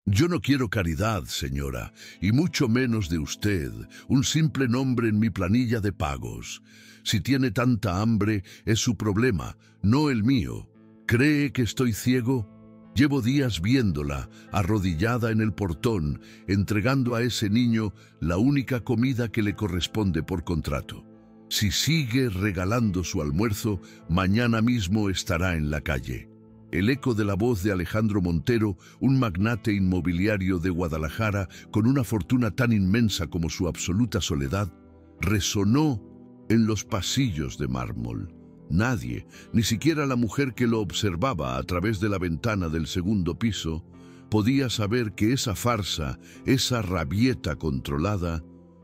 Yo no quiero caridad, señora, y mucho menos de usted, un simple nombre en mi planilla de pagos. Si tiene tanta hambre, es su problema, no el mío. ¿Cree que estoy ciego? Llevo días viéndola, arrodillada en el portón, entregando a ese niño la única comida que le corresponde por contrato. Si sigue regalando su almuerzo, mañana mismo estará en la calle. El eco de la voz de Alejandro Montero, un magnate inmobiliario de Guadalajara con una fortuna tan inmensa como su absoluta soledad, resonó en los pasillos de mármol. Nadie, ni siquiera la mujer que lo observaba a través de la ventana del segundo piso, podía saber que esa farsa, esa rabieta controlada,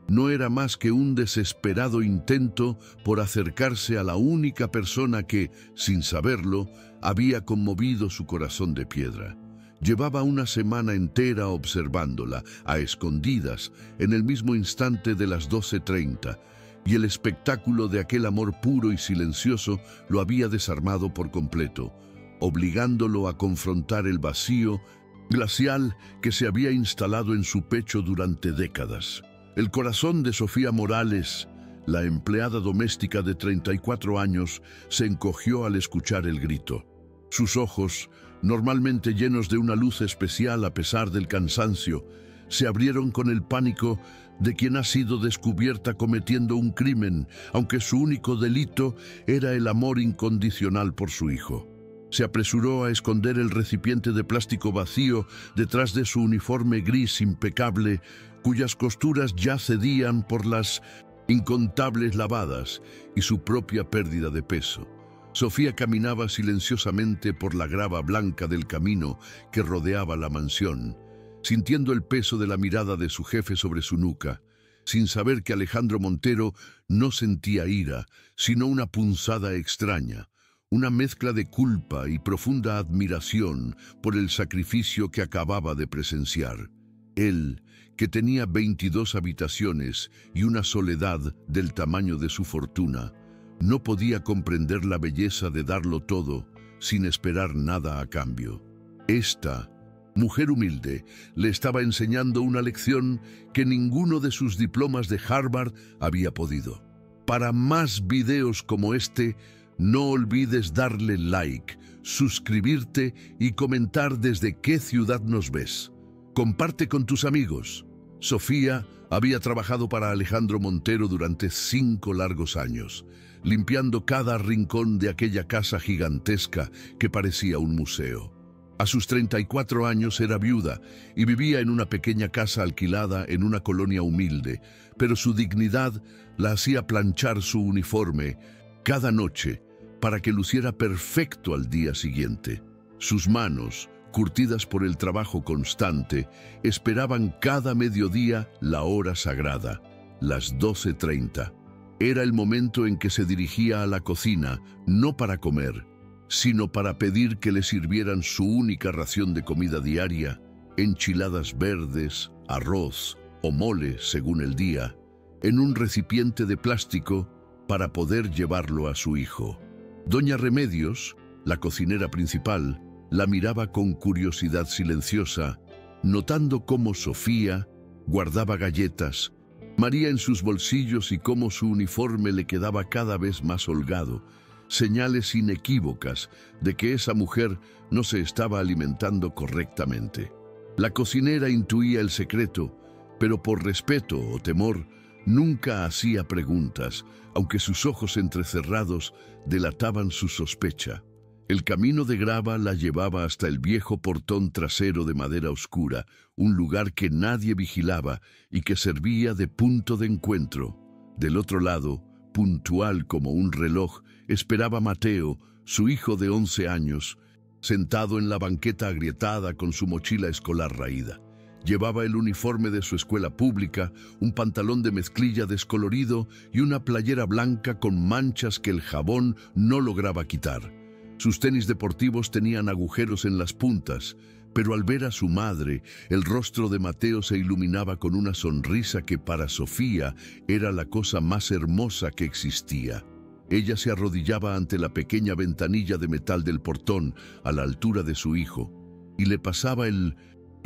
no era más que un desesperado intento por acercarse a la única persona que, sin saberlo, había conmovido su corazón de piedra. Llevaba una semana entera observándola, a escondidas, en el mismo instante de las 12:30, y el espectáculo de aquel amor puro y silencioso lo había desarmado por completo, obligándolo a confrontar el vacío glacial que se había instalado en su pecho durante décadas. El corazón de Sofía Morales, la empleada doméstica de 34 años, se encogió al escuchar el grito. Sus ojos, normalmente llenos de una luz especial a pesar del cansancio, se abrieron con el pánico de quien ha sido descubierta cometiendo un crimen, aunque su único delito era el amor incondicional por su hijo. Se apresuró a esconder el recipiente de plástico vacío detrás de su uniforme gris impecable, cuyas costuras ya cedían por las incontables lavadas y su propia pérdida de peso. Sofía caminaba silenciosamente por la grava blanca del camino que rodeaba la mansión, sintiendo el peso de la mirada de su jefe sobre su nuca, sin saber que Alejandro Montero no sentía ira, sino una punzada extraña, una mezcla de culpa y profunda admiración por el sacrificio que acababa de presenciar. Él, que tenía 22 habitaciones y una soledad del tamaño de su fortuna, no podía comprender la belleza de darlo todo sin esperar nada a cambio. Esta mujer humilde le estaba enseñando una lección que ninguno de sus diplomas de Harvard había podido. Para más videos como este, no olvides darle like, suscribirte y comentar desde qué ciudad nos ves. Comparte con tus amigos. Sofía había trabajado para Alejandro Montero durante 5 largos años, limpiando cada rincón de aquella casa gigantesca que parecía un museo. A sus 34 años era viuda y vivía en una pequeña casa alquilada en una colonia humilde, pero su dignidad la hacía planchar su uniforme cada noche para que luciera perfecto al día siguiente. Sus manos, curtidas por el trabajo constante, esperaban cada mediodía la hora sagrada, las 12:30. Era el momento en que se dirigía a la cocina, no para comer, sino para pedir que le sirvieran su única ración de comida diaria, enchiladas verdes, arroz o mole, según el día, en un recipiente de plástico para poder llevarlo a su hijo. Doña Remedios, la cocinera principal, la miraba con curiosidad silenciosa, notando cómo Sofía guardaba galletas, María en sus bolsillos y cómo su uniforme le quedaba cada vez más holgado, señales inequívocas de que esa mujer no se estaba alimentando correctamente. La cocinera intuía el secreto, pero por respeto o temor, nunca hacía preguntas, aunque sus ojos entrecerrados delataban su sospecha. El camino de grava la llevaba hasta el viejo portón trasero de madera oscura, un lugar que nadie vigilaba y que servía de punto de encuentro. Del otro lado, puntual como un reloj, esperaba Mateo, su hijo de 11 años, sentado en la banqueta agrietada con su mochila escolar raída. Llevaba el uniforme de su escuela pública, un pantalón de mezclilla descolorido y una playera blanca con manchas que el jabón no lograba quitar. Sus tenis deportivos tenían agujeros en las puntas, pero al ver a su madre, el rostro de Mateo se iluminaba con una sonrisa que para Sofía era la cosa más hermosa que existía. Ella se arrodillaba ante la pequeña ventanilla de metal del portón, a la altura de su hijo, y le pasaba el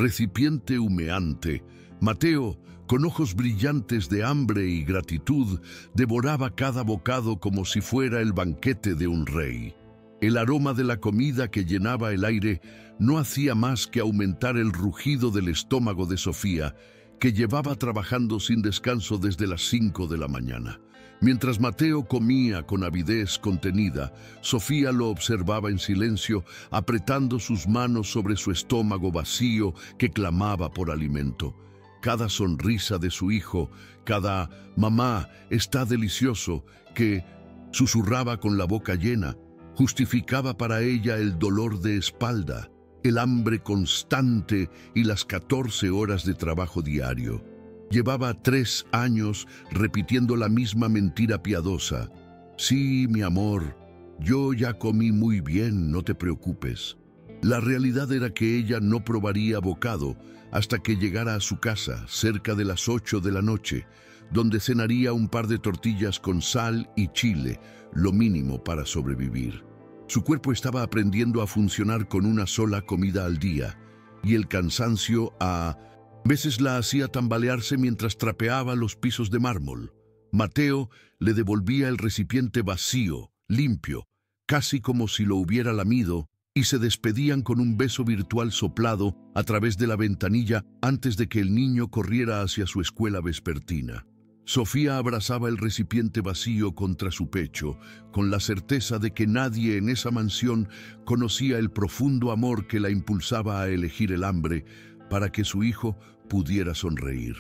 recipiente humeante, Mateo, con ojos brillantes de hambre y gratitud, devoraba cada bocado como si fuera el banquete de un rey. El aroma de la comida que llenaba el aire no hacía más que aumentar el rugido del estómago de Sofía, que llevaba trabajando sin descanso desde las 5 de la mañana. Mientras Mateo comía con avidez contenida, Sofía lo observaba en silencio, apretando sus manos sobre su estómago vacío que clamaba por alimento. Cada sonrisa de su hijo, cada «mamá, está delicioso», que susurraba con la boca llena, justificaba para ella el dolor de espalda, el hambre constante y las 14 horas de trabajo diario. Llevaba 3 años repitiendo la misma mentira piadosa. «Sí, mi amor, yo ya comí muy bien, no te preocupes». La realidad era que ella no probaría bocado hasta que llegara a su casa, cerca de las 8 de la noche, donde cenaría un par de tortillas con sal y chile, lo mínimo para sobrevivir. Su cuerpo estaba aprendiendo a funcionar con una sola comida al día, y el cansancio a veces la hacía tambalearse mientras trapeaba los pisos de mármol. Mateo le devolvía el recipiente vacío, limpio, casi como si lo hubiera lamido, y se despedían con un beso virtual soplado a través de la ventanilla antes de que el niño corriera hacia su escuela vespertina. Sofía abrazaba el recipiente vacío contra su pecho, con la certeza de que nadie en esa mansión conocía el profundo amor que la impulsaba a elegir el hambre para que su hijo pudiera sonreír.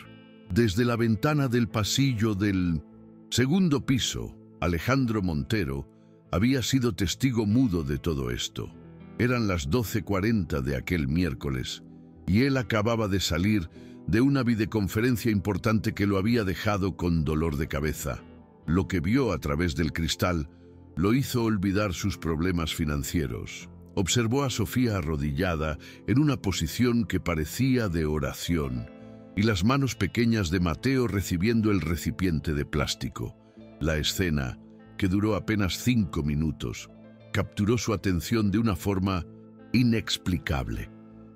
Desde la ventana del pasillo del segundo piso, Alejandro Montero había sido testigo mudo de todo esto. Eran las 12:40 de aquel miércoles, y él acababa de salir de una videoconferencia importante que lo había dejado con dolor de cabeza. Lo que vio a través del cristal lo hizo olvidar sus problemas financieros. Observó a Sofía arrodillada en una posición que parecía de oración, y las manos pequeñas de Mateo recibiendo el recipiente de plástico. La escena, que duró apenas 5 minutos, capturó su atención de una forma inexplicable.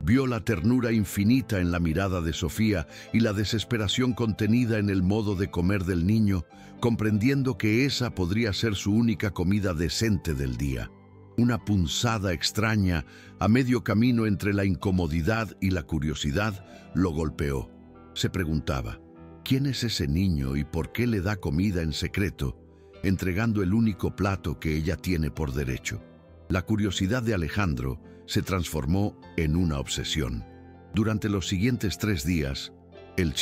Vio la ternura infinita en la mirada de Sofía y la desesperación contenida en el modo de comer del niño, comprendiendo que esa podría ser su única comida decente del día. Una punzada extraña, a medio camino entre la incomodidad y la curiosidad, lo golpeó. Se preguntaba, ¿quién es ese niño y por qué le da comida en secreto, entregando el único plato que ella tiene por derecho? La curiosidad de Alejandro se transformó en una obsesión. Durante los siguientes 3 días, el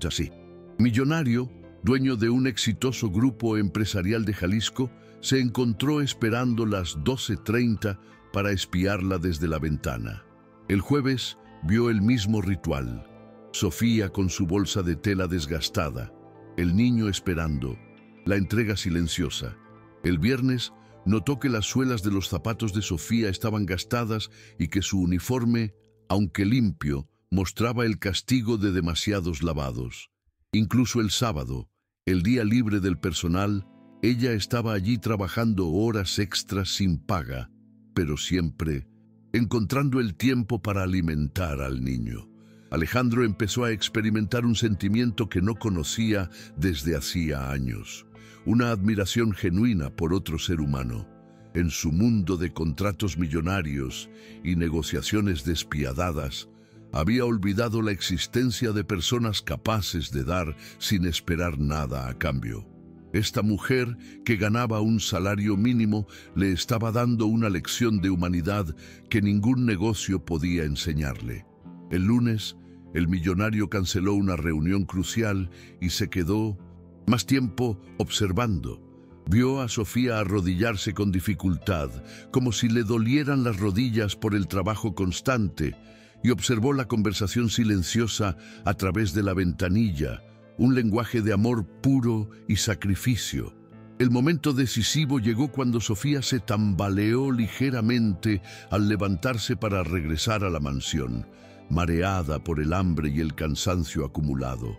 así, millonario, dueño de un exitoso grupo empresarial de Jalisco, se encontró esperando las 12:30 para espiarla desde la ventana. El jueves vio el mismo ritual. Sofía con su bolsa de tela desgastada, el niño esperando, la entrega silenciosa. El viernes notó que las suelas de los zapatos de Sofía estaban gastadas y que su uniforme, aunque limpio, mostraba el castigo de demasiados lavados. Incluso el sábado, el día libre del personal, ella estaba allí trabajando horas extras sin paga, pero siempre encontrando el tiempo para alimentar al niño. Alejandro empezó a experimentar un sentimiento que no conocía desde hacía años. Una admiración genuina por otro ser humano. En su mundo de contratos millonarios y negociaciones despiadadas, había olvidado la existencia de personas capaces de dar sin esperar nada a cambio. Esta mujer, que ganaba un salario mínimo, le estaba dando una lección de humanidad que ningún negocio podía enseñarle. El lunes, el millonario canceló una reunión crucial y se quedó más tiempo observando. Vio a Sofía arrodillarse con dificultad, como si le dolieran las rodillas por el trabajo constante, y observó la conversación silenciosa a través de la ventanilla, un lenguaje de amor puro y sacrificio. El momento decisivo llegó cuando Sofía se tambaleó ligeramente al levantarse para regresar a la mansión, mareada por el hambre y el cansancio acumulado.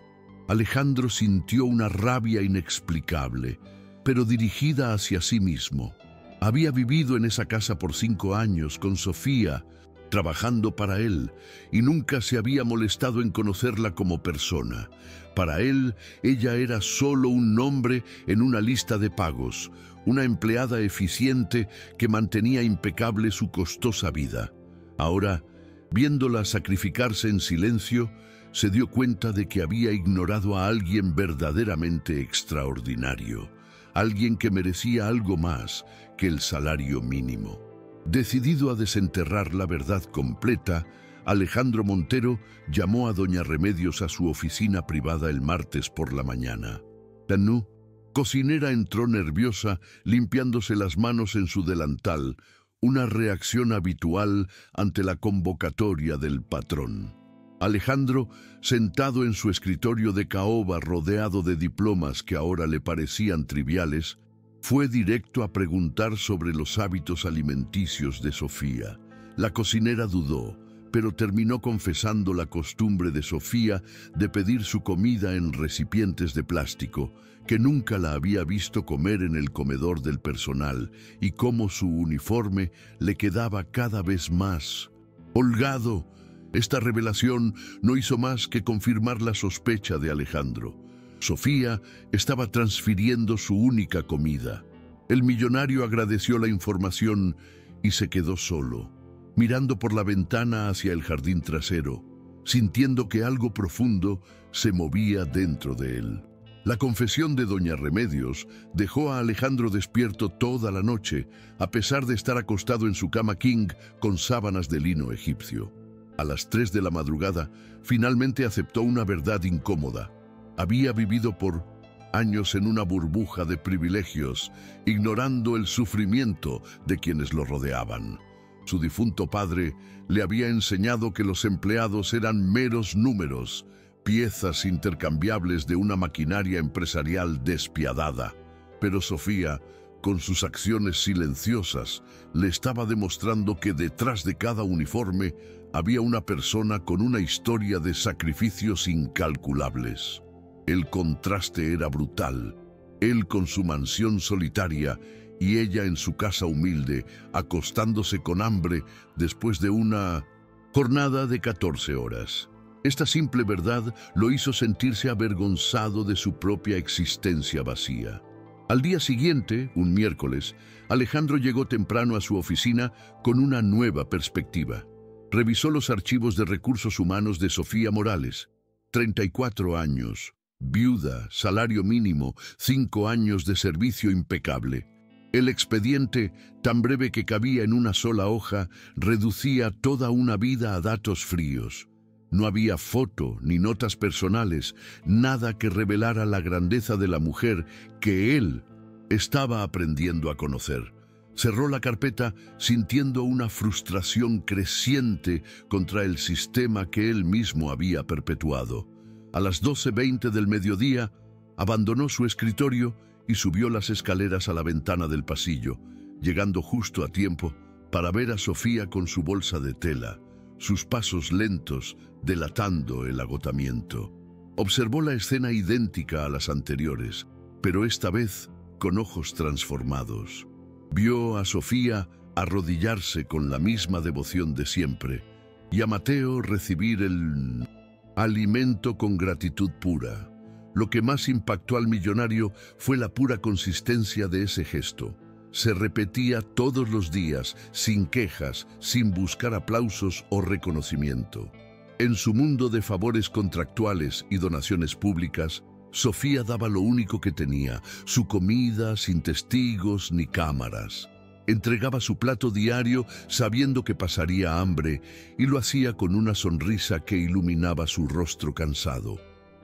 Alejandro sintió una rabia inexplicable, pero dirigida hacia sí mismo. Había vivido en esa casa por 5 años con Sofía, trabajando para él, y nunca se había molestado en conocerla como persona. Para él, ella era solo un nombre en una lista de pagos, una empleada eficiente que mantenía impecable su costosa vida. Ahora, viéndola sacrificarse en silencio, se dio cuenta de que había ignorado a alguien verdaderamente extraordinario, alguien que merecía algo más que el salario mínimo. Decidido a desenterrar la verdad completa, Alejandro Montero llamó a doña Remedios a su oficina privada el martes por la mañana. Tanú, cocinera, entró nerviosa, limpiándose las manos en su delantal, una reacción habitual ante la convocatoria del patrón. Alejandro, sentado en su escritorio de caoba rodeado de diplomas que ahora le parecían triviales, fue directo a preguntar sobre los hábitos alimenticios de Sofía. La cocinera dudó, pero terminó confesando la costumbre de Sofía de pedir su comida en recipientes de plástico, que nunca la había visto comer en el comedor del personal, y cómo su uniforme le quedaba cada vez más holgado. Esta revelación no hizo más que confirmar la sospecha de Alejandro. Sofía estaba transfiriendo su única comida. El millonario agradeció la información y se quedó solo, mirando por la ventana hacia el jardín trasero, sintiendo que algo profundo se movía dentro de él. La confesión de doña Remedios dejó a Alejandro despierto toda la noche, a pesar de estar acostado en su cama king con sábanas de lino egipcio. A las 3 de la madrugada, finalmente aceptó una verdad incómoda. Había vivido por años en una burbuja de privilegios, ignorando el sufrimiento de quienes lo rodeaban. Su difunto padre le había enseñado que los empleados eran meros números, piezas intercambiables de una maquinaria empresarial despiadada. Pero Sofía, con sus acciones silenciosas, le estaba demostrando que detrás de cada uniforme había una persona con una historia de sacrificios incalculables. El contraste era brutal. Él con su mansión solitaria y ella en su casa humilde, acostándose con hambre después de una jornada de 14 horas. Esta simple verdad lo hizo sentirse avergonzado de su propia existencia vacía. Al día siguiente, un miércoles, Alejandro llegó temprano a su oficina con una nueva perspectiva. Revisó los archivos de recursos humanos de Sofía Morales. 34 años, viuda, salario mínimo, 5 años de servicio impecable. El expediente, tan breve que cabía en una sola hoja, reducía toda una vida a datos fríos. No había foto ni notas personales, nada que revelara la grandeza de la mujer que él estaba aprendiendo a conocer. Cerró la carpeta sintiendo una frustración creciente contra el sistema que él mismo había perpetuado. A las 12:20 del mediodía, abandonó su escritorio y subió las escaleras a la ventana del pasillo, llegando justo a tiempo para ver a Sofía con su bolsa de tela, sus pasos lentos delatando el agotamiento. Observó la escena idéntica a las anteriores, pero esta vez con ojos transformados. Vio a Sofía arrodillarse con la misma devoción de siempre y a Mateo recibir el alimento con gratitud pura. Lo que más impactó al millonario fue la pura consistencia de ese gesto. Se repetía todos los días, sin quejas, sin buscar aplausos o reconocimiento. En su mundo de favores contractuales y donaciones públicas, Sofía daba lo único que tenía, su comida sin testigos ni cámaras. Entregaba su plato diario sabiendo que pasaría hambre y lo hacía con una sonrisa que iluminaba su rostro cansado.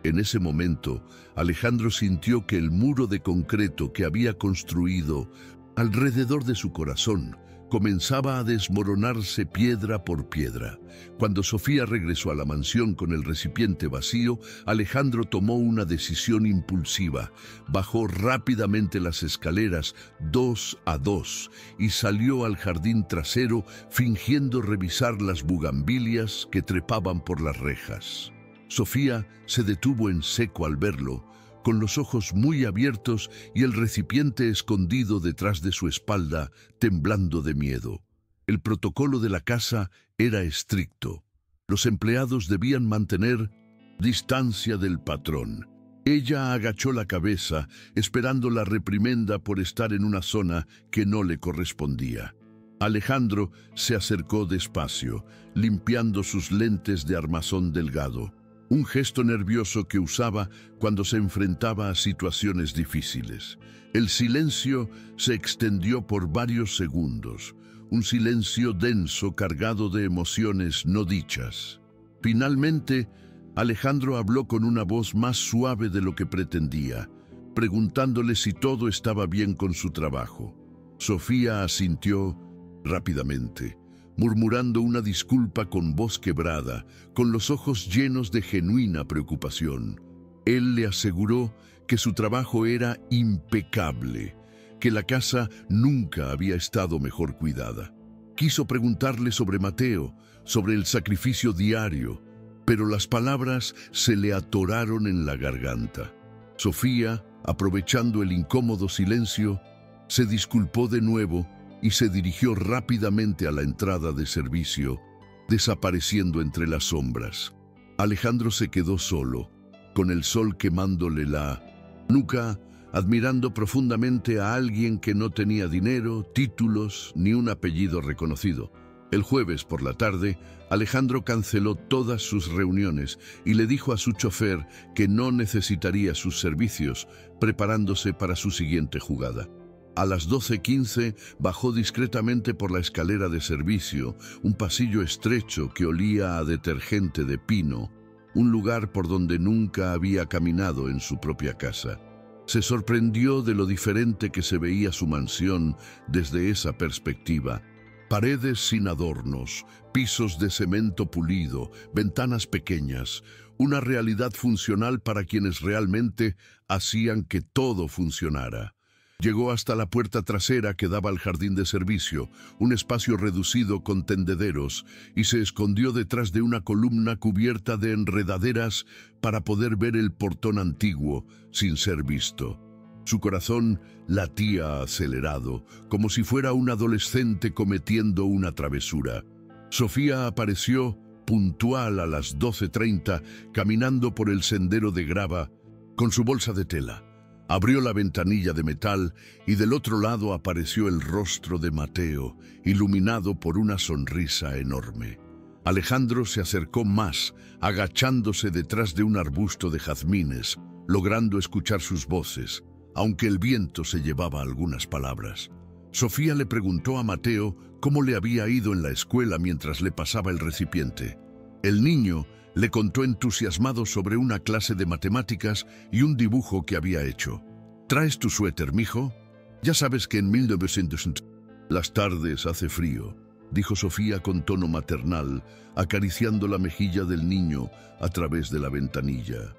En ese momento, Alejandro sintió que el muro de concreto que había construido alrededor de su corazón comenzaba a desmoronarse piedra por piedra. Cuando Sofía regresó a la mansión con el recipiente vacío, Alejandro tomó una decisión impulsiva. Bajó rápidamente las escaleras 2 a 2 y salió al jardín trasero fingiendo revisar las bugambilias que trepaban por las rejas. Sofía se detuvo en seco al verlo, con los ojos muy abiertos y el recipiente escondido detrás de su espalda, temblando de miedo. El protocolo de la casa era estricto. Los empleados debían mantener distancia del patrón. Ella agachó la cabeza, esperando la reprimenda por estar en una zona que no le correspondía. Alejandro se acercó despacio, limpiando sus lentes de armazón delgado, un gesto nervioso que usaba cuando se enfrentaba a situaciones difíciles. El silencio se extendió por varios segundos, un silencio denso cargado de emociones no dichas. Finalmente, Alejandro habló con una voz más suave de lo que pretendía, preguntándole si todo estaba bien con su trabajo. Sofía asintió rápidamente, murmurando una disculpa con voz quebrada, con los ojos llenos de genuina preocupación. Él le aseguró que su trabajo era impecable, que la casa nunca había estado mejor cuidada. Quiso preguntarle sobre Mateo, sobre el sacrificio diario, pero las palabras se le atoraron en la garganta. Sofía, aprovechando el incómodo silencio, se disculpó de nuevo y se dirigió rápidamente a la entrada de servicio, desapareciendo entre las sombras. Alejandro se quedó solo, con el sol quemándole la nuca, admirando profundamente a alguien que no tenía dinero, títulos ni un apellido reconocido. El jueves por la tarde, Alejandro canceló todas sus reuniones y le dijo a su chofer que no necesitaría sus servicios, preparándose para su siguiente jugada. A las 12:15 bajó discretamente por la escalera de servicio, un pasillo estrecho que olía a detergente de pino, un lugar por donde nunca había caminado en su propia casa. Se sorprendió de lo diferente que se veía su mansión desde esa perspectiva. Paredes sin adornos, pisos de cemento pulido, ventanas pequeñas, una realidad funcional para quienes realmente hacían que todo funcionara. Llegó hasta la puerta trasera que daba al jardín de servicio, un espacio reducido con tendederos, y se escondió detrás de una columna cubierta de enredaderas para poder ver el portón antiguo sin ser visto. Su corazón latía acelerado, como si fuera un adolescente cometiendo una travesura. Sofía apareció puntual a las 12:30, caminando por el sendero de grava con su bolsa de tela. Abrió la ventanilla de metal y del otro lado apareció el rostro de Mateo, iluminado por una sonrisa enorme. Alejandro se acercó más, agachándose detrás de un arbusto de jazmines, logrando escuchar sus voces, aunque el viento se llevaba algunas palabras. Sofía le preguntó a Mateo cómo le había ido en la escuela mientras le pasaba el recipiente. El niño le contó entusiasmado sobre una clase de matemáticas y un dibujo que había hecho. ¿Traes tu suéter, mijo? Ya sabes que en 1900... Las tardes hace frío, dijo Sofía con tono maternal, acariciando la mejilla del niño a través de la ventanilla.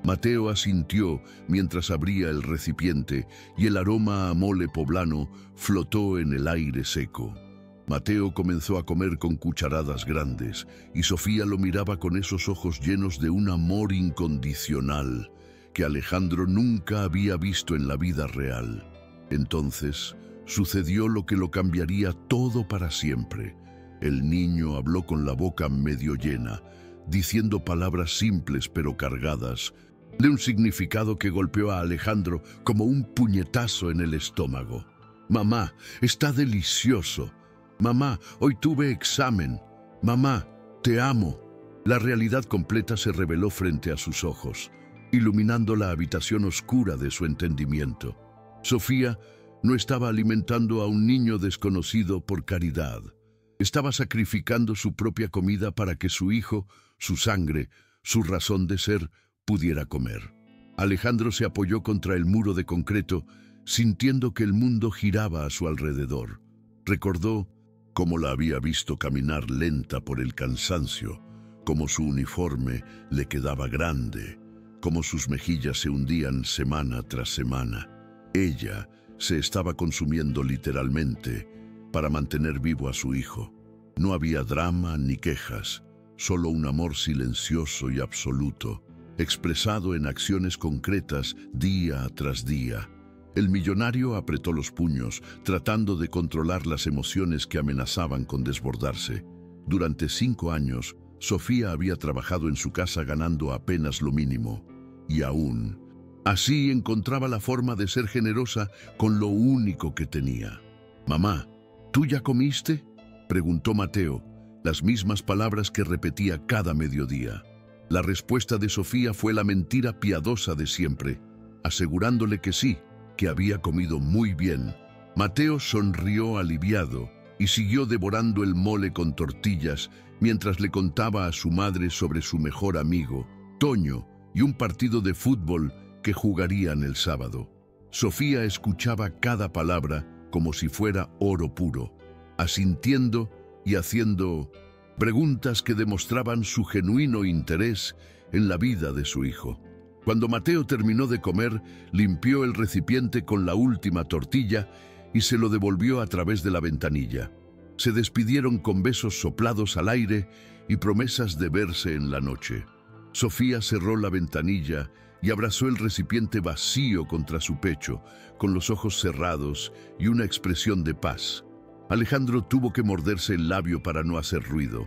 Mateo asintió mientras abría el recipiente y el aroma a mole poblano flotó en el aire seco. Mateo comenzó a comer con cucharadas grandes y Sofía lo miraba con esos ojos llenos de un amor incondicional que Alejandro nunca había visto en la vida real. Entonces sucedió lo que lo cambiaría todo para siempre. El niño habló con la boca medio llena, diciendo palabras simples pero cargadas de un significado que golpeó a Alejandro como un puñetazo en el estómago. «Mamá, está delicioso. Mamá, hoy tuve examen. Mamá, te amo». La realidad completa se reveló frente a sus ojos, iluminando la habitación oscura de su entendimiento. Sofía no estaba alimentando a un niño desconocido por caridad. Estaba sacrificando su propia comida para que su hijo, su sangre, su razón de ser, pudiera comer. Alejandro se apoyó contra el muro de concreto, sintiendo que el mundo giraba a su alrededor. Recordó cómo la había visto caminar lenta por el cansancio, cómo su uniforme le quedaba grande, cómo sus mejillas se hundían semana tras semana. Ella se estaba consumiendo literalmente para mantener vivo a su hijo. No había drama ni quejas, solo un amor silencioso y absoluto, expresado en acciones concretas día tras día. El millonario apretó los puños, tratando de controlar las emociones que amenazaban con desbordarse. Durante 5 años, Sofía había trabajado en su casa ganando apenas lo mínimo, y aún así encontraba la forma de ser generosa con lo único que tenía. «Mamá, ¿tú ya comiste?», preguntó Mateo, las mismas palabras que repetía cada mediodía. La respuesta de Sofía fue la mentira piadosa de siempre, asegurándole que sí, que había comido muy bien. Mateo sonrió aliviado y siguió devorando el mole con tortillas mientras le contaba a su madre sobre su mejor amigo, Toño, y un partido de fútbol que jugarían el sábado. Sofía escuchaba cada palabra como si fuera oro puro, asintiendo y haciendo preguntas que demostraban su genuino interés en la vida de su hijo. Cuando Mateo terminó de comer, limpió el recipiente con la última tortilla y se lo devolvió a través de la ventanilla. Se despidieron con besos soplados al aire y promesas de verse en la noche. Sofía cerró la ventanilla y abrazó el recipiente vacío contra su pecho, con los ojos cerrados y una expresión de paz. Alejandro tuvo que morderse el labio para no hacer ruido.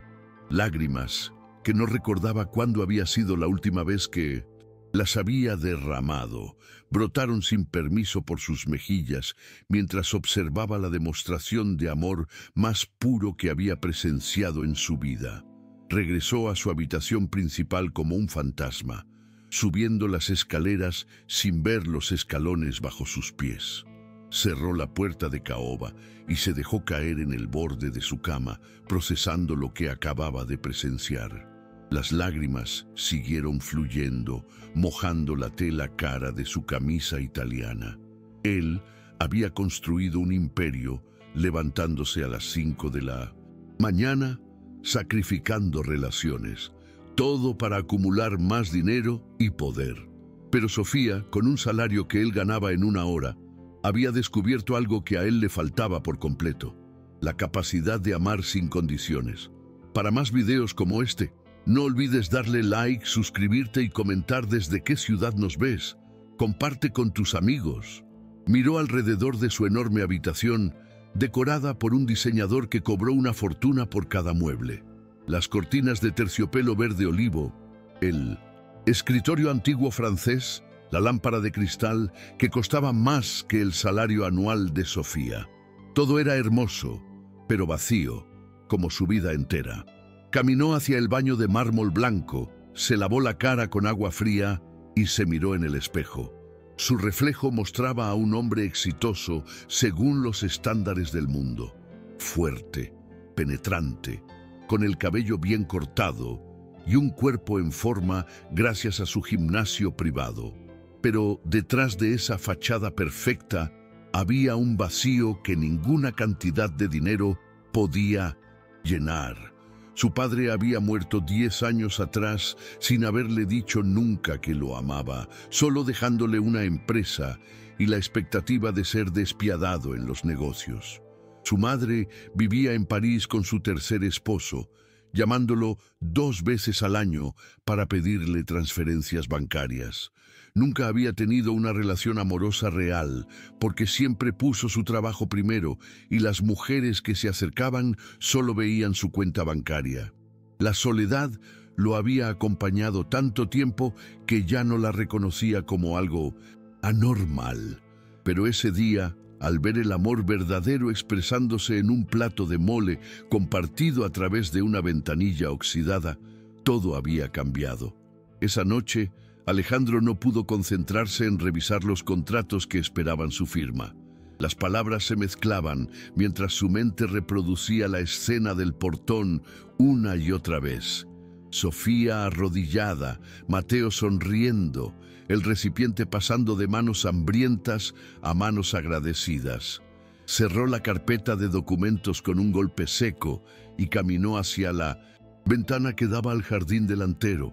Lágrimas que no recordaba cuándo había sido la última vez que las había derramado, brotaron sin permiso por sus mejillas mientras observaba la demostración de amor más puro que había presenciado en su vida. Regresó a su habitación principal como un fantasma, subiendo las escaleras sin ver los escalones bajo sus pies. Cerró la puerta de caoba y se dejó caer en el borde de su cama, procesando lo que acababa de presenciar. Las lágrimas siguieron fluyendo, mojando la tela cara de su camisa italiana. Él había construido un imperio, levantándose a las 5 de la mañana, sacrificando relaciones, todo para acumular más dinero y poder. Pero Sofía, con un salario que él ganaba en 1 hora, había descubierto algo que a él le faltaba por completo: la capacidad de amar sin condiciones. Para más videos como este, no olvides darle like, suscribirte y comentar desde qué ciudad nos ves. Comparte con tus amigos. Miró alrededor de su enorme habitación, decorada por un diseñador que cobró una fortuna por cada mueble. Las cortinas de terciopelo verde olivo, el escritorio antiguo francés, la lámpara de cristal que costaba más que el salario anual de Sofía. Todo era hermoso, pero vacío, como su vida entera. Caminó hacia el baño de mármol blanco, se lavó la cara con agua fría y se miró en el espejo. Su reflejo mostraba a un hombre exitoso según los estándares del mundo. Fuerte, penetrante, con el cabello bien cortado y un cuerpo en forma gracias a su gimnasio privado. Pero detrás de esa fachada perfecta había un vacío que ninguna cantidad de dinero podía llenar. Su padre había muerto 10 años atrás sin haberle dicho nunca que lo amaba, solo dejándole una empresa y la expectativa de ser despiadado en los negocios. Su madre vivía en París con su tercer esposo, llamándolo 2 veces al año para pedirle transferencias bancarias. Nunca había tenido una relación amorosa real, porque siempre puso su trabajo primero y las mujeres que se acercaban solo veían su cuenta bancaria. La soledad lo había acompañado tanto tiempo que ya no la reconocía como algo anormal. Pero ese día, al ver el amor verdadero expresándose en un plato de mole compartido a través de una ventanilla oxidada, todo había cambiado. Esa noche, Alejandro no pudo concentrarse en revisar los contratos que esperaban su firma. Las palabras se mezclaban mientras su mente reproducía la escena del portón una y otra vez. Sofía arrodillada, Mateo sonriendo, el recipiente pasando de manos hambrientas a manos agradecidas. Cerró la carpeta de documentos con un golpe seco y caminó hacia la ventana que daba al jardín delantero.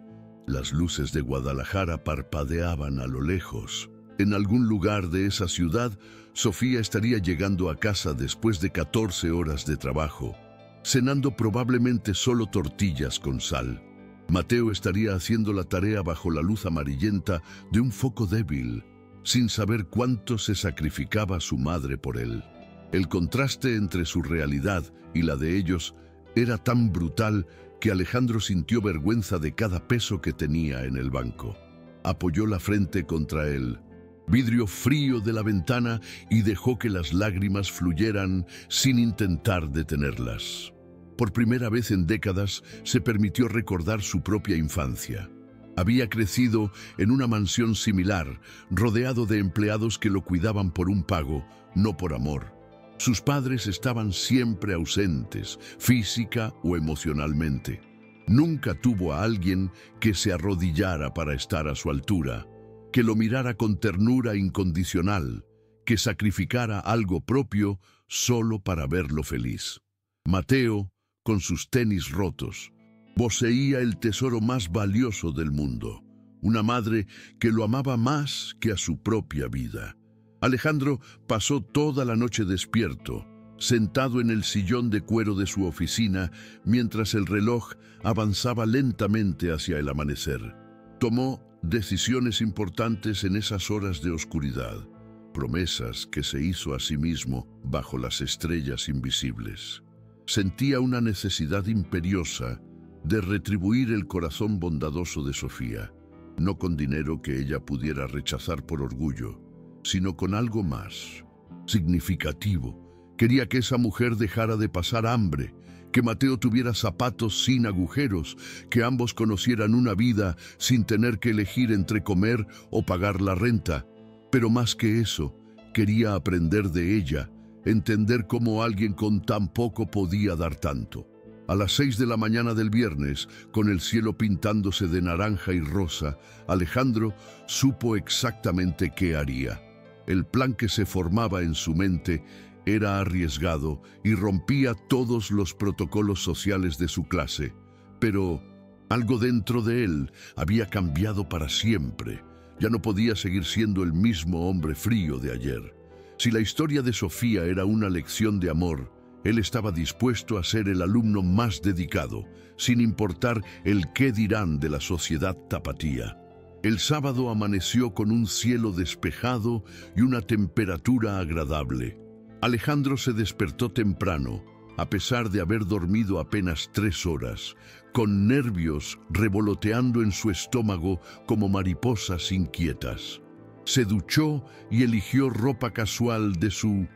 Las luces de Guadalajara parpadeaban a lo lejos. En algún lugar de esa ciudad, Sofía estaría llegando a casa después de 14 horas de trabajo, cenando probablemente solo tortillas con sal. Mateo estaría haciendo la tarea bajo la luz amarillenta de un foco débil, sin saber cuánto se sacrificaba su madre por él. El contraste entre su realidad y la de ellos Era tan brutal que Alejandro sintió vergüenza de cada peso que tenía en el banco. Apoyó la frente contra el vidrio frío de la ventana y dejó que las lágrimas fluyeran sin intentar detenerlas. Por primera vez en décadas se permitió recordar su propia infancia. Había crecido en una mansión similar, rodeado de empleados que lo cuidaban por un pago, no por amor. Sus padres estaban siempre ausentes, física o emocionalmente. Nunca tuvo a alguien que se arrodillara para estar a su altura, que lo mirara con ternura incondicional, que sacrificara algo propio solo para verlo feliz. Mateo, con sus tenis rotos, poseía el tesoro más valioso del mundo, una madre que lo amaba más que a su propia vida. Alejandro pasó toda la noche despierto, sentado en el sillón de cuero de su oficina, mientras el reloj avanzaba lentamente hacia el amanecer. Tomó decisiones importantes en esas horas de oscuridad, promesas que se hizo a sí mismo bajo las estrellas invisibles. Sentía una necesidad imperiosa de retribuir el corazón bondadoso de Sofía, no con dinero que ella pudiera rechazar por orgullo, sino con algo más significativo. Quería que esa mujer dejara de pasar hambre, que Mateo tuviera zapatos sin agujeros, que ambos conocieran una vida sin tener que elegir entre comer o pagar la renta. Pero más que eso, quería aprender de ella, entender cómo alguien con tan poco podía dar tanto. A las 6 de la mañana del viernes, con el cielo pintándose de naranja y rosa, Alejandro supo exactamente qué haría. El plan que se formaba en su mente era arriesgado y rompía todos los protocolos sociales de su clase. Pero algo dentro de él había cambiado para siempre. Ya no podía seguir siendo el mismo hombre frío de ayer. Si la historia de Sofía era una lección de amor, él estaba dispuesto a ser el alumno más dedicado, sin importar el qué dirán de la sociedad tapatía. El sábado amaneció con un cielo despejado y una temperatura agradable. Alejandro se despertó temprano, a pesar de haber dormido apenas 3 horas, con nervios revoloteando en su estómago como mariposas inquietas. Se duchó y eligió ropa casual de su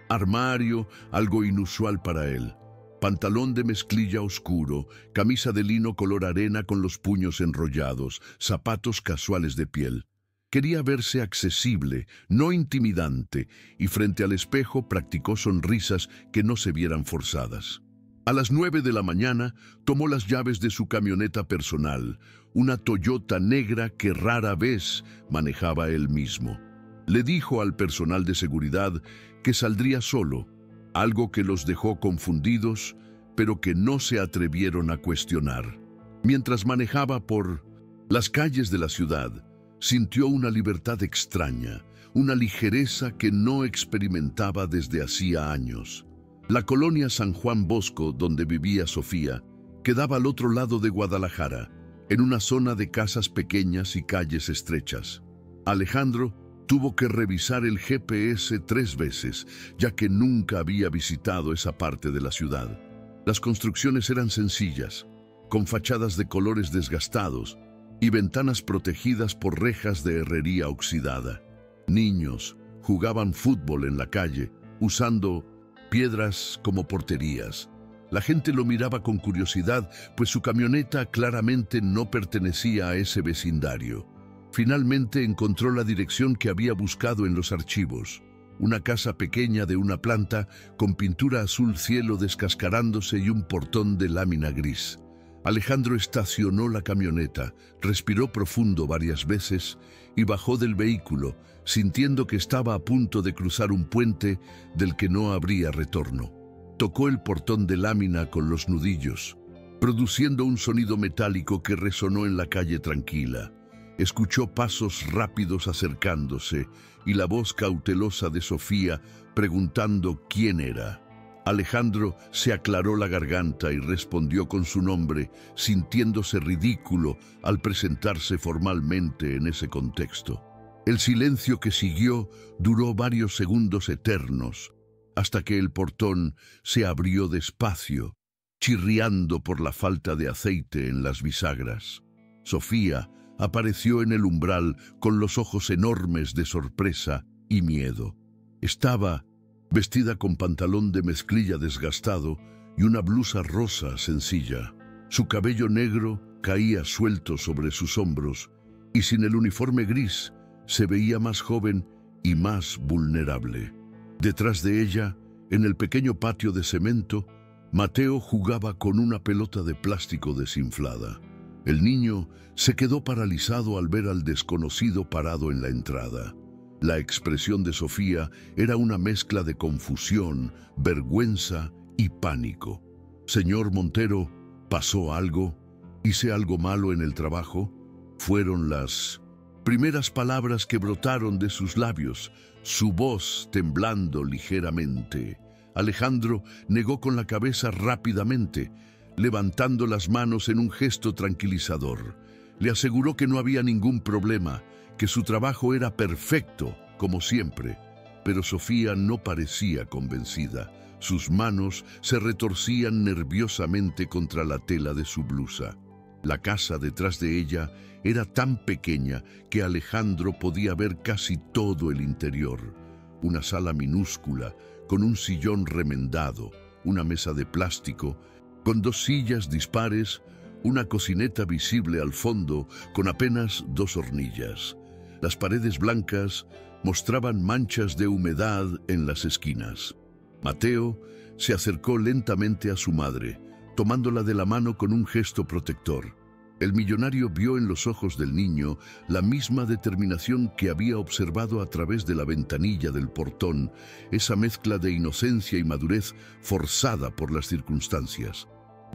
armario, algo inusual para él. Pantalón de mezclilla oscuro, camisa de lino color arena con los puños enrollados, zapatos casuales de piel. Quería verse accesible, no intimidante, y frente al espejo practicó sonrisas que no se vieran forzadas. A las 9 de la mañana tomó las llaves de su camioneta personal, una Toyota negra que rara vez manejaba él mismo. Le dijo al personal de seguridad que saldría solo, algo que los dejó confundidos, pero que no se atrevieron a cuestionar. Mientras manejaba por las calles de la ciudad, sintió una libertad extraña, una ligereza que no experimentaba desde hacía años. La colonia San Juan Bosco, donde vivía Sofía, quedaba al otro lado de Guadalajara, en una zona de casas pequeñas y calles estrechas. Alejandro tuvo que revisar el GPS 3 veces, ya que nunca había visitado esa parte de la ciudad. Las construcciones eran sencillas, con fachadas de colores desgastados y ventanas protegidas por rejas de herrería oxidada. Niños jugaban fútbol en la calle, usando piedras como porterías. La gente lo miraba con curiosidad, pues su camioneta claramente no pertenecía a ese vecindario. Finalmente encontró la dirección que había buscado en los archivos. Una casa pequeña de una planta con pintura azul cielo descascarándose y un portón de lámina gris. Alejandro estacionó la camioneta, respiró profundo varias veces y bajó del vehículo, sintiendo que estaba a punto de cruzar un puente del que no habría retorno. Tocó el portón de lámina con los nudillos, produciendo un sonido metálico que resonó en la calle tranquila. Escuchó pasos rápidos acercándose y la voz cautelosa de Sofía preguntando quién era. Alejandro se aclaró la garganta y respondió con su nombre, sintiéndose ridículo al presentarse formalmente en ese contexto. El silencio que siguió duró varios segundos eternos, hasta que el portón se abrió despacio chirriando por la falta de aceite en las bisagras. Sofía apareció en el umbral con los ojos enormes de sorpresa y miedo. Estaba vestida con pantalón de mezclilla desgastado y una blusa rosa sencilla. Su cabello negro caía suelto sobre sus hombros y sin el uniforme gris se veía más joven y más vulnerable. Detrás de ella, en el pequeño patio de cemento, Mateo jugaba con una pelota de plástico desinflada. El niño se quedó paralizado al ver al desconocido parado en la entrada. La expresión de Sofía era una mezcla de confusión, vergüenza y pánico. «Señor Montero, ¿pasó algo? ¿Hice algo malo en el trabajo?», fueron las primeras palabras que brotaron de sus labios, su voz temblando ligeramente. Alejandro negó con la cabeza rápidamente, levantando las manos en un gesto tranquilizador. Le aseguró que no había ningún problema, que su trabajo era perfecto, como siempre. Pero Sofía no parecía convencida. Sus manos se retorcían nerviosamente contra la tela de su blusa. La casa detrás de ella era tan pequeña que Alejandro podía ver casi todo el interior. Una sala minúscula, con un sillón remendado, una mesa de plástico, con 2 sillas dispares, una cocineta visible al fondo con apenas 2 hornillas. Las paredes blancas mostraban manchas de humedad en las esquinas. Mateo se acercó lentamente a su madre, tomándola de la mano con un gesto protector. El millonario vio en los ojos del niño la misma determinación que había observado a través de la ventanilla del portón, esa mezcla de inocencia y madurez forzada por las circunstancias.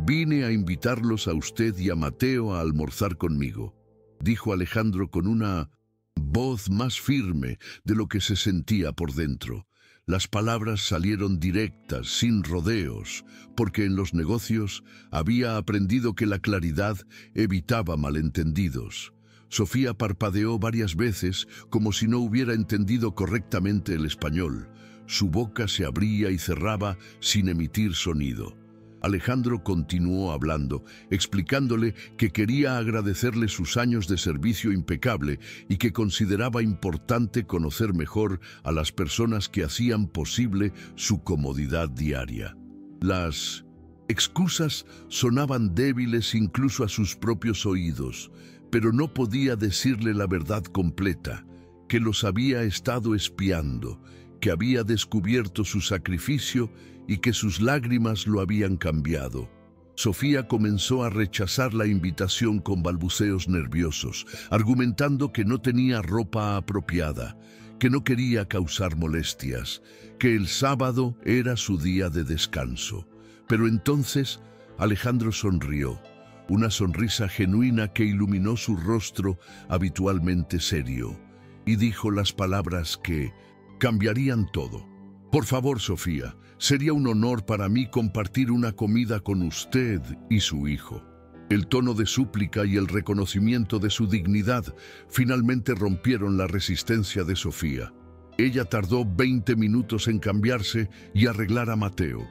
«Vine a invitarlos a usted y a Mateo a almorzar conmigo», dijo Alejandro con una voz más firme de lo que se sentía por dentro. Las palabras salieron directas, sin rodeos, porque en los negocios había aprendido que la claridad evitaba malentendidos. Sofía parpadeó varias veces como si no hubiera entendido correctamente el español. Su boca se abría y cerraba sin emitir sonido. Alejandro continuó hablando, explicándole que quería agradecerle sus años de servicio impecable y que consideraba importante conocer mejor a las personas que hacían posible su comodidad diaria. Las excusas sonaban débiles incluso a sus propios oídos, pero no podía decirle la verdad completa, que los había estado espiando, que había descubierto su sacrificio y que sus lágrimas lo habían cambiado. Sofía comenzó a rechazar la invitación con balbuceos nerviosos, argumentando que no tenía ropa apropiada, que no quería causar molestias, que el sábado era su día de descanso. Pero entonces Alejandro sonrió, una sonrisa genuina que iluminó su rostro habitualmente serio, y dijo las palabras que cambiarían todo. «Por favor, Sofía, sería un honor para mí compartir una comida con usted y su hijo». El tono de súplica y el reconocimiento de su dignidad finalmente rompieron la resistencia de Sofía. Ella tardó 20 minutos en cambiarse y arreglar a Mateo,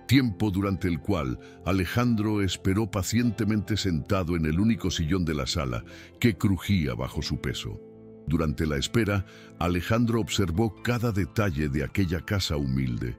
tiempo durante el cual Alejandro esperó pacientemente sentado en el único sillón de la sala, que crujía bajo su peso. Durante la espera, Alejandro observó cada detalle de aquella casa humilde.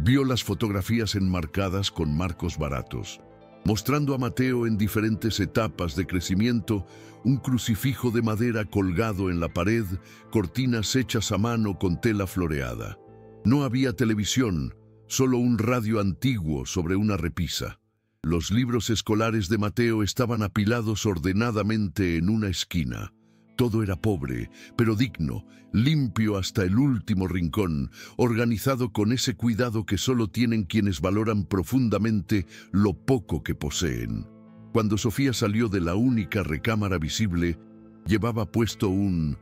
Vio las fotografías enmarcadas con marcos baratos, mostrando a Mateo en diferentes etapas de crecimiento, un crucifijo de madera colgado en la pared, cortinas hechas a mano con tela floreada. No había televisión, solo un radio antiguo sobre una repisa. Los libros escolares de Mateo estaban apilados ordenadamente en una esquina. Todo era pobre, pero digno, limpio hasta el último rincón, organizado con ese cuidado que solo tienen quienes valoran profundamente lo poco que poseen. Cuando Sofía salió de la única recámara visible, llevaba puesto un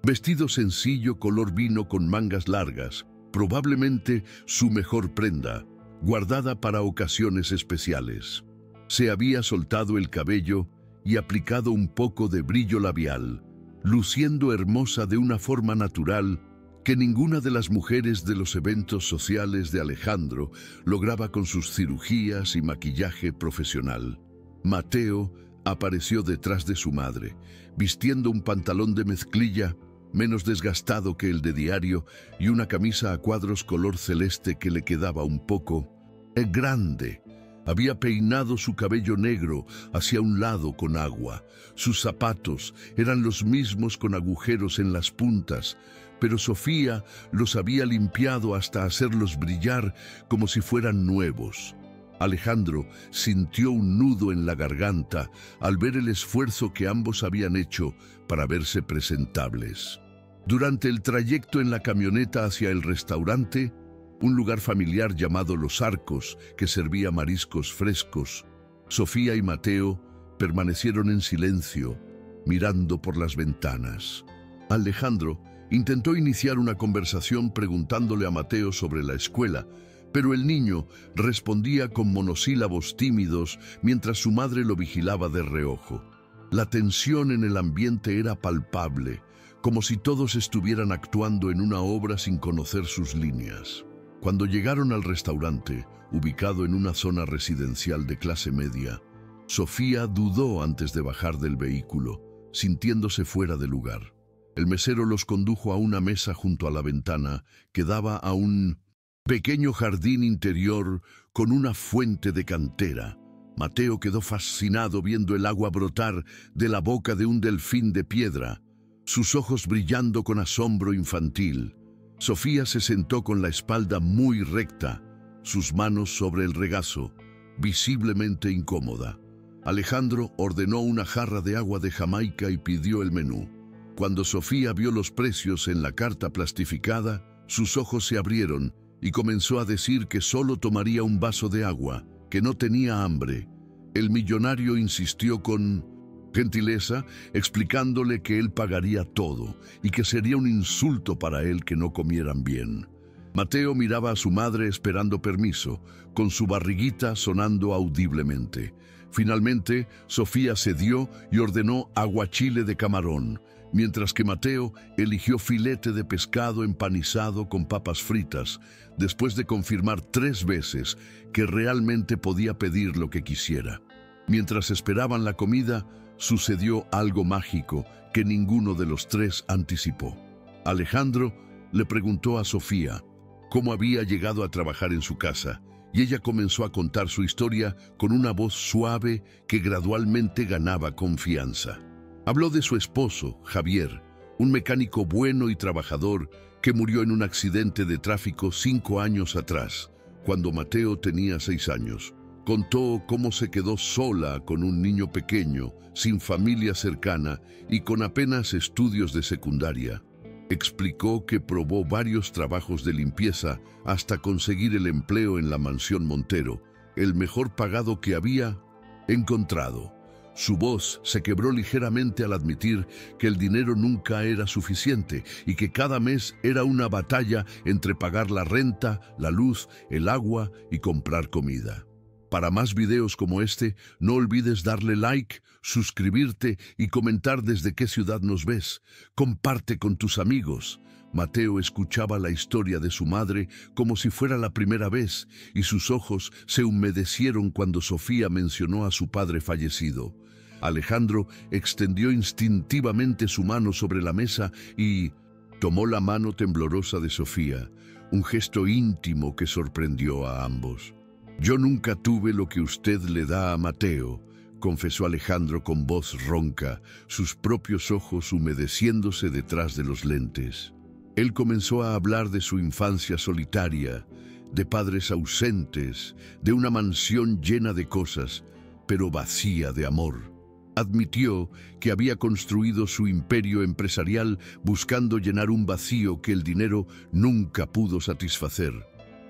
vestido sencillo color vino con mangas largas, probablemente su mejor prenda, guardada para ocasiones especiales. Se había soltado el cabello y aplicado un poco de brillo labial, luciendo hermosa de una forma natural que ninguna de las mujeres de los eventos sociales de Alejandro lograba con sus cirugías y maquillaje profesional. Mateo apareció detrás de su madre, vistiendo un pantalón de mezclilla menos desgastado que el de diario y una camisa a cuadros color celeste que le quedaba un poco grande. Había peinado su cabello negro hacia un lado con agua. Sus zapatos eran los mismos con agujeros en las puntas, pero Sofía los había limpiado hasta hacerlos brillar como si fueran nuevos. Alejandro sintió un nudo en la garganta al ver el esfuerzo que ambos habían hecho para verse presentables. Durante el trayecto en la camioneta hacia el restaurante, un lugar familiar llamado Los Arcos, que servía mariscos frescos, Sofía y Mateo permanecieron en silencio, mirando por las ventanas. Alejandro intentó iniciar una conversación preguntándole a Mateo sobre la escuela, pero el niño respondía con monosílabos tímidos mientras su madre lo vigilaba de reojo. La tensión en el ambiente era palpable, como si todos estuvieran actuando en una obra sin conocer sus líneas. Cuando llegaron al restaurante, ubicado en una zona residencial de clase media, Sofía dudó antes de bajar del vehículo, sintiéndose fuera de lugar. El mesero los condujo a una mesa junto a la ventana que daba a un pequeño jardín interior con una fuente de cantera. Mateo quedó fascinado viendo el agua brotar de la boca de un delfín de piedra, sus ojos brillando con asombro infantil. Sofía se sentó con la espalda muy recta, sus manos sobre el regazo, visiblemente incómoda. Alejandro ordenó una jarra de agua de Jamaica y pidió el menú. Cuando Sofía vio los precios en la carta plastificada, sus ojos se abrieron y comenzó a decir que solo tomaría un vaso de agua, que no tenía hambre. El millonario insistió con gentileza, explicándole que él pagaría todo y que sería un insulto para él que no comieran bien. Mateo miraba a su madre esperando permiso, con su barriguita sonando audiblemente. Finalmente, Sofía cedió y ordenó aguachile de camarón, mientras que Mateo eligió filete de pescado empanizado con papas fritas, después de confirmar 3 veces que realmente podía pedir lo que quisiera. Mientras esperaban la comida, sucedió algo mágico que ninguno de los 3 anticipó. Alejandro le preguntó a Sofía cómo había llegado a trabajar en su casa, y ella comenzó a contar su historia con una voz suave que gradualmente ganaba confianza. Habló de su esposo, Javier, un mecánico bueno y trabajador que murió en un accidente de tráfico 5 años atrás, cuando Mateo tenía 6 años. Contó cómo se quedó sola con un niño pequeño, sin familia cercana y con apenas estudios de secundaria. Explicó que probó varios trabajos de limpieza hasta conseguir el empleo en la mansión Montero, el mejor pagado que había encontrado. Su voz se quebró ligeramente al admitir que el dinero nunca era suficiente y que cada mes era una batalla entre pagar la renta, la luz, el agua y comprar comida. Para más videos como este, no olvides darle like, suscribirte y comentar desde qué ciudad nos ves. Comparte con tus amigos. Mateo escuchaba la historia de su madre como si fuera la primera vez y sus ojos se humedecieron cuando Sofía mencionó a su padre fallecido. Alejandro extendió instintivamente su mano sobre la mesa y tomó la mano temblorosa de Sofía, un gesto íntimo que sorprendió a ambos. «Yo nunca tuve lo que usted le da a Mateo», confesó Alejandro con voz ronca, sus propios ojos humedeciéndose detrás de los lentes. Él comenzó a hablar de su infancia solitaria, de padres ausentes, de una mansión llena de cosas, pero vacía de amor. Admitió que había construido su imperio empresarial buscando llenar un vacío que el dinero nunca pudo satisfacer.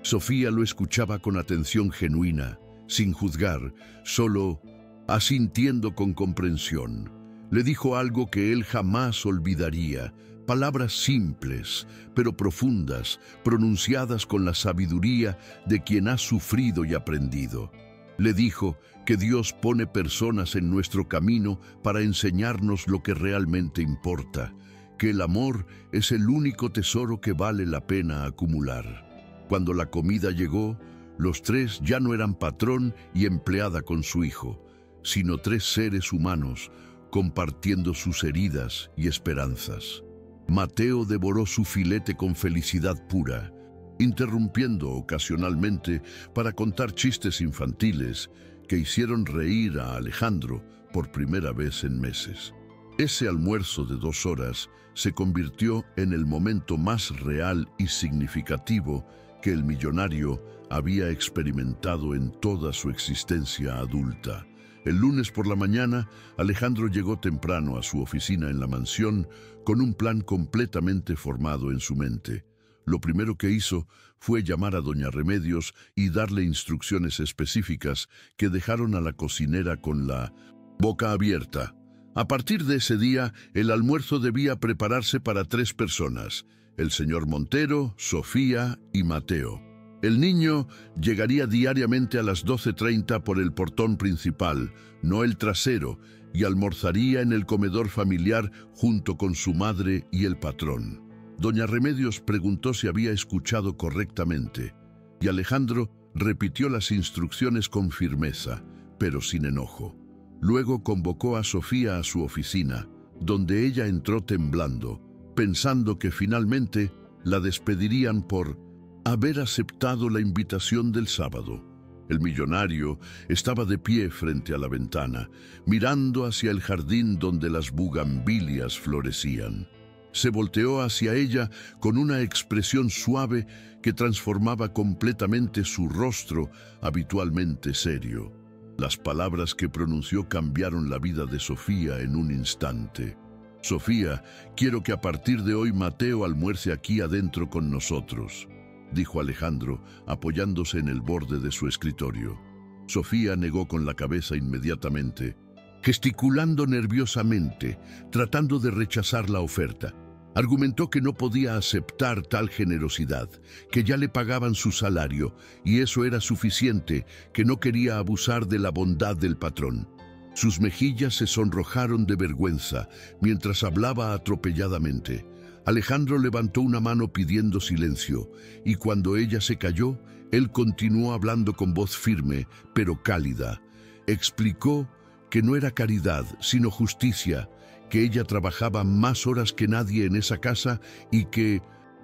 Sofía lo escuchaba con atención genuina, sin juzgar, solo asintiendo con comprensión. Le dijo algo que él jamás olvidaría, palabras simples, pero profundas, pronunciadas con la sabiduría de quien ha sufrido y aprendido. Le dijo que Dios pone personas en nuestro camino para enseñarnos lo que realmente importa, que el amor es el único tesoro que vale la pena acumular. Cuando la comida llegó, los tres ya no eran patrón y empleada con su hijo, sino tres seres humanos compartiendo sus heridas y esperanzas. Mateo devoró su filete con felicidad pura, interrumpiendo ocasionalmente para contar chistes infantiles que hicieron reír a Alejandro por primera vez en meses. Ese almuerzo de 2 horas se convirtió en el momento más real y significativo que el millonario había experimentado en toda su existencia adulta. El lunes por la mañana, Alejandro llegó temprano a su oficina en la mansión con un plan completamente formado en su mente. Lo primero que hizo fue llamar a doña Remedios y darle instrucciones específicas que dejaron a la cocinera con la boca abierta. A partir de ese día, el almuerzo debía prepararse para 3 personas: el señor Montero, Sofía y Mateo. El niño llegaría diariamente a las 12:30 por el portón principal, no el trasero, y almorzaría en el comedor familiar junto con su madre y el patrón. Doña Remedios preguntó si había escuchado correctamente, y Alejandro repitió las instrucciones con firmeza, pero sin enojo. Luego convocó a Sofía a su oficina, donde ella entró temblando, pensando que finalmente la despedirían por haber aceptado la invitación del sábado. El millonario estaba de pie frente a la ventana, mirando hacia el jardín donde las bugambilias florecían. Se volteó hacia ella con una expresión suave que transformaba completamente su rostro, habitualmente serio. Las palabras que pronunció cambiaron la vida de Sofía en un instante. «Sofía, quiero que a partir de hoy Mateo almuerce aquí adentro con nosotros», dijo Alejandro, apoyándose en el borde de su escritorio. Sofía negó con la cabeza inmediatamente, gesticulando nerviosamente, tratando de rechazar la oferta. Argumentó que no podía aceptar tal generosidad, que ya le pagaban su salario y eso era suficiente, que no quería abusar de la bondad del patrón. Sus mejillas se sonrojaron de vergüenza mientras hablaba atropelladamente. Alejandro levantó una mano pidiendo silencio, y cuando ella se calló, él continuó hablando con voz firme, pero cálida. Explicó que no era caridad, sino justicia, que ella trabajaba más horas que nadie en esa casa y que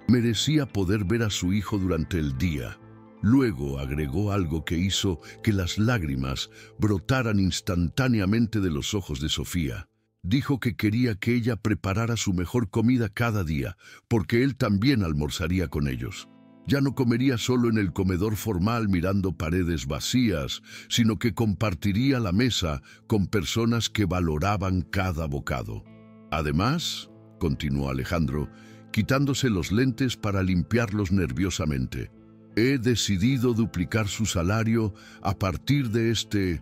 merecía poder ver a su hijo durante el día. Luego agregó algo que hizo que las lágrimas brotaran instantáneamente de los ojos de Sofía. Dijo que quería que ella preparara su mejor comida cada día, porque él también almorzaría con ellos. Ya no comería solo en el comedor formal mirando paredes vacías, sino que compartiría la mesa con personas que valoraban cada bocado. Además, continuó Alejandro, quitándose los lentes para limpiarlos nerviosamente, he decidido duplicar su salario a partir de este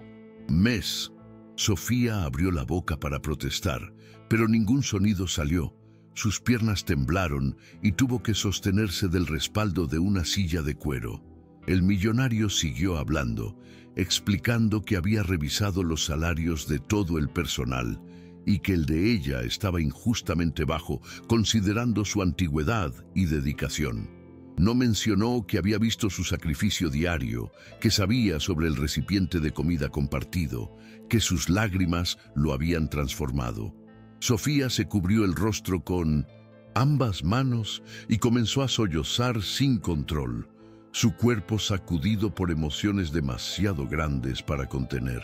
mes. Sofía abrió la boca para protestar, pero ningún sonido salió. Sus piernas temblaron y tuvo que sostenerse del respaldo de una silla de cuero. El millonario siguió hablando, explicando que había revisado los salarios de todo el personal y que el de ella estaba injustamente bajo, considerando su antigüedad y dedicación. No mencionó que había visto su sacrificio diario, que sabía sobre el recipiente de comida compartido, que sus lágrimas lo habían transformado. Sofía se cubrió el rostro con ambas manos y comenzó a sollozar sin control, su cuerpo sacudido por emociones demasiado grandes para contener.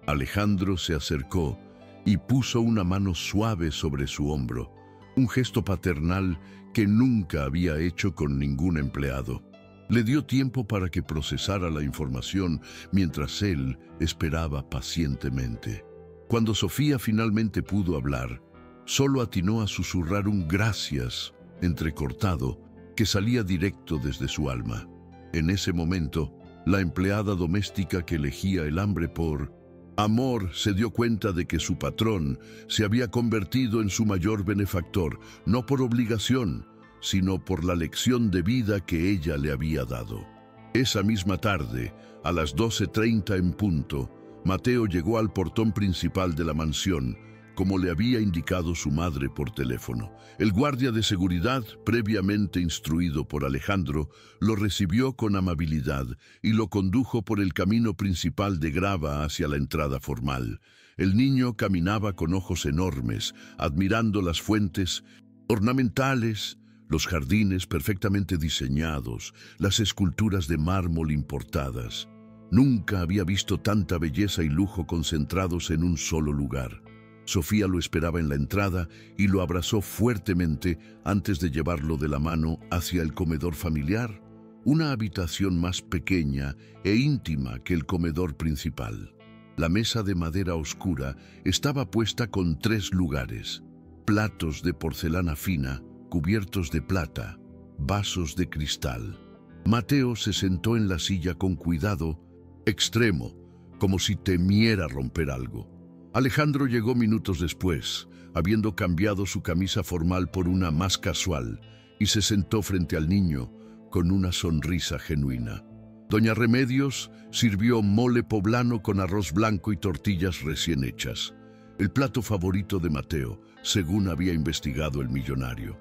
Alejandro se acercó y puso una mano suave sobre su hombro, un gesto paternal que nunca había hecho con ningún empleado. Le dio tiempo para que procesara la información mientras él esperaba pacientemente. Cuando Sofía finalmente pudo hablar, solo atinó a susurrar un gracias entrecortado que salía directo desde su alma. En ese momento, la empleada doméstica que elegía el hambre por amor se dio cuenta de que su patrón se había convertido en su mayor benefactor, no por obligación, sino por la lección de vida que ella le había dado. Esa misma tarde, a las 12:30 en punto, Mateo llegó al portón principal de la mansión, como le había indicado su madre por teléfono. El guardia de seguridad, previamente instruido por Alejandro, lo recibió con amabilidad y lo condujo por el camino principal de grava hacia la entrada formal. El niño caminaba con ojos enormes, admirando las fuentes ornamentales, los jardines perfectamente diseñados, las esculturas de mármol importadas. Nunca había visto tanta belleza y lujo concentrados en un solo lugar. Sofía lo esperaba en la entrada y lo abrazó fuertemente antes de llevarlo de la mano hacia el comedor familiar, una habitación más pequeña e íntima que el comedor principal. La mesa de madera oscura estaba puesta con 3 lugares: platos de porcelana fina, cubiertos de plata, vasos de cristal. Mateo se sentó en la silla con cuidado extremo, como si temiera romper algo. Alejandro llegó minutos después, habiendo cambiado su camisa formal por una más casual, y se sentó frente al niño con una sonrisa genuina. Doña Remedios sirvió mole poblano con arroz blanco y tortillas recién hechas, el plato favorito de Mateo, según había investigado el millonario.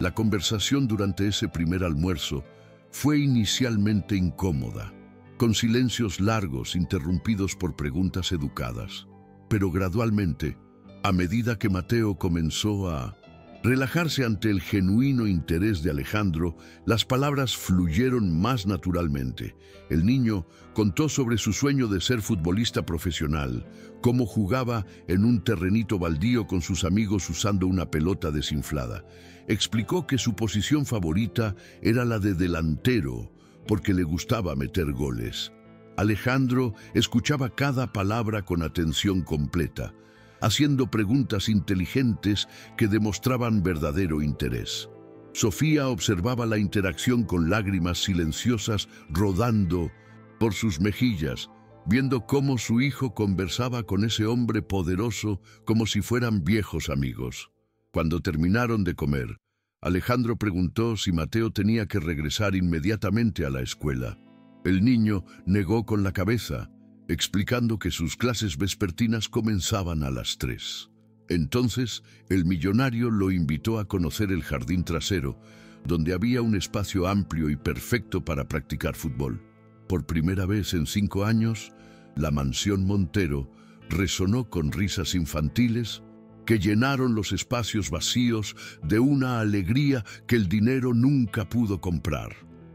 La conversación durante ese primer almuerzo fue inicialmente incómoda, con silencios largos interrumpidos por preguntas educadas. Pero gradualmente, a medida que Mateo comenzó a relajarse ante el genuino interés de Alejandro, las palabras fluyeron más naturalmente. El niño contó sobre su sueño de ser futbolista profesional, cómo jugaba en un terrenito baldío con sus amigos usando una pelota desinflada. Explicó que su posición favorita era la de delantero, porque le gustaba meter goles. Alejandro escuchaba cada palabra con atención completa, haciendo preguntas inteligentes que demostraban verdadero interés. Sofía observaba la interacción con lágrimas silenciosas rodando por sus mejillas, viendo cómo su hijo conversaba con ese hombre poderoso como si fueran viejos amigos. Cuando terminaron de comer, Alejandro preguntó si Mateo tenía que regresar inmediatamente a la escuela. El niño negó con la cabeza, explicando que sus clases vespertinas comenzaban a las 3. Entonces, el millonario lo invitó a conocer el jardín trasero, donde había un espacio amplio y perfecto para practicar fútbol. Por primera vez en 5 años, la mansión Montero resonó con risas infantiles que llenaron los espacios vacíos de una alegría que el dinero nunca pudo comprar.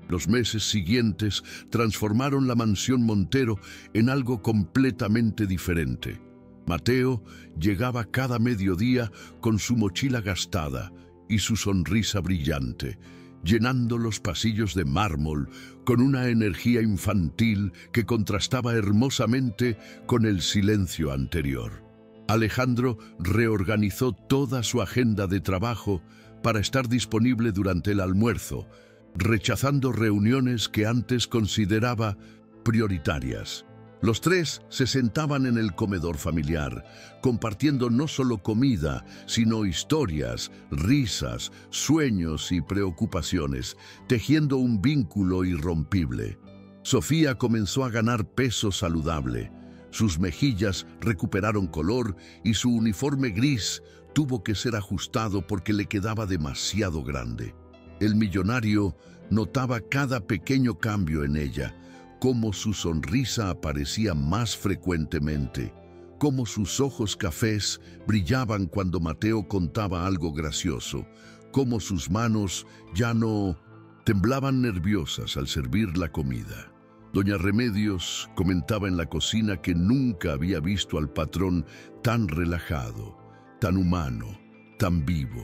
Los meses siguientes transformaron la mansión Montero en algo completamente diferente. Mateo llegaba cada mediodía con su mochila gastada y su sonrisa brillante, llenando los pasillos de mármol con una energía infantil que contrastaba hermosamente con el silencio anterior. Alejandro reorganizó toda su agenda de trabajo para estar disponible durante el almuerzo, rechazando reuniones que antes consideraba prioritarias. Los 3 se sentaban en el comedor familiar, compartiendo no solo comida, sino historias, risas, sueños y preocupaciones, tejiendo un vínculo irrompible. Sofía comenzó a ganar peso saludable. Sus mejillas recuperaron color y su uniforme gris tuvo que ser ajustado porque le quedaba demasiado grande. El millonario notaba cada pequeño cambio en ella, cómo su sonrisa aparecía más frecuentemente, cómo sus ojos cafés brillaban cuando Mateo contaba algo gracioso, cómo sus manos ya no temblaban nerviosas al servir la comida. Doña Remedios comentaba en la cocina que nunca había visto al patrón tan relajado, tan humano, tan vivo.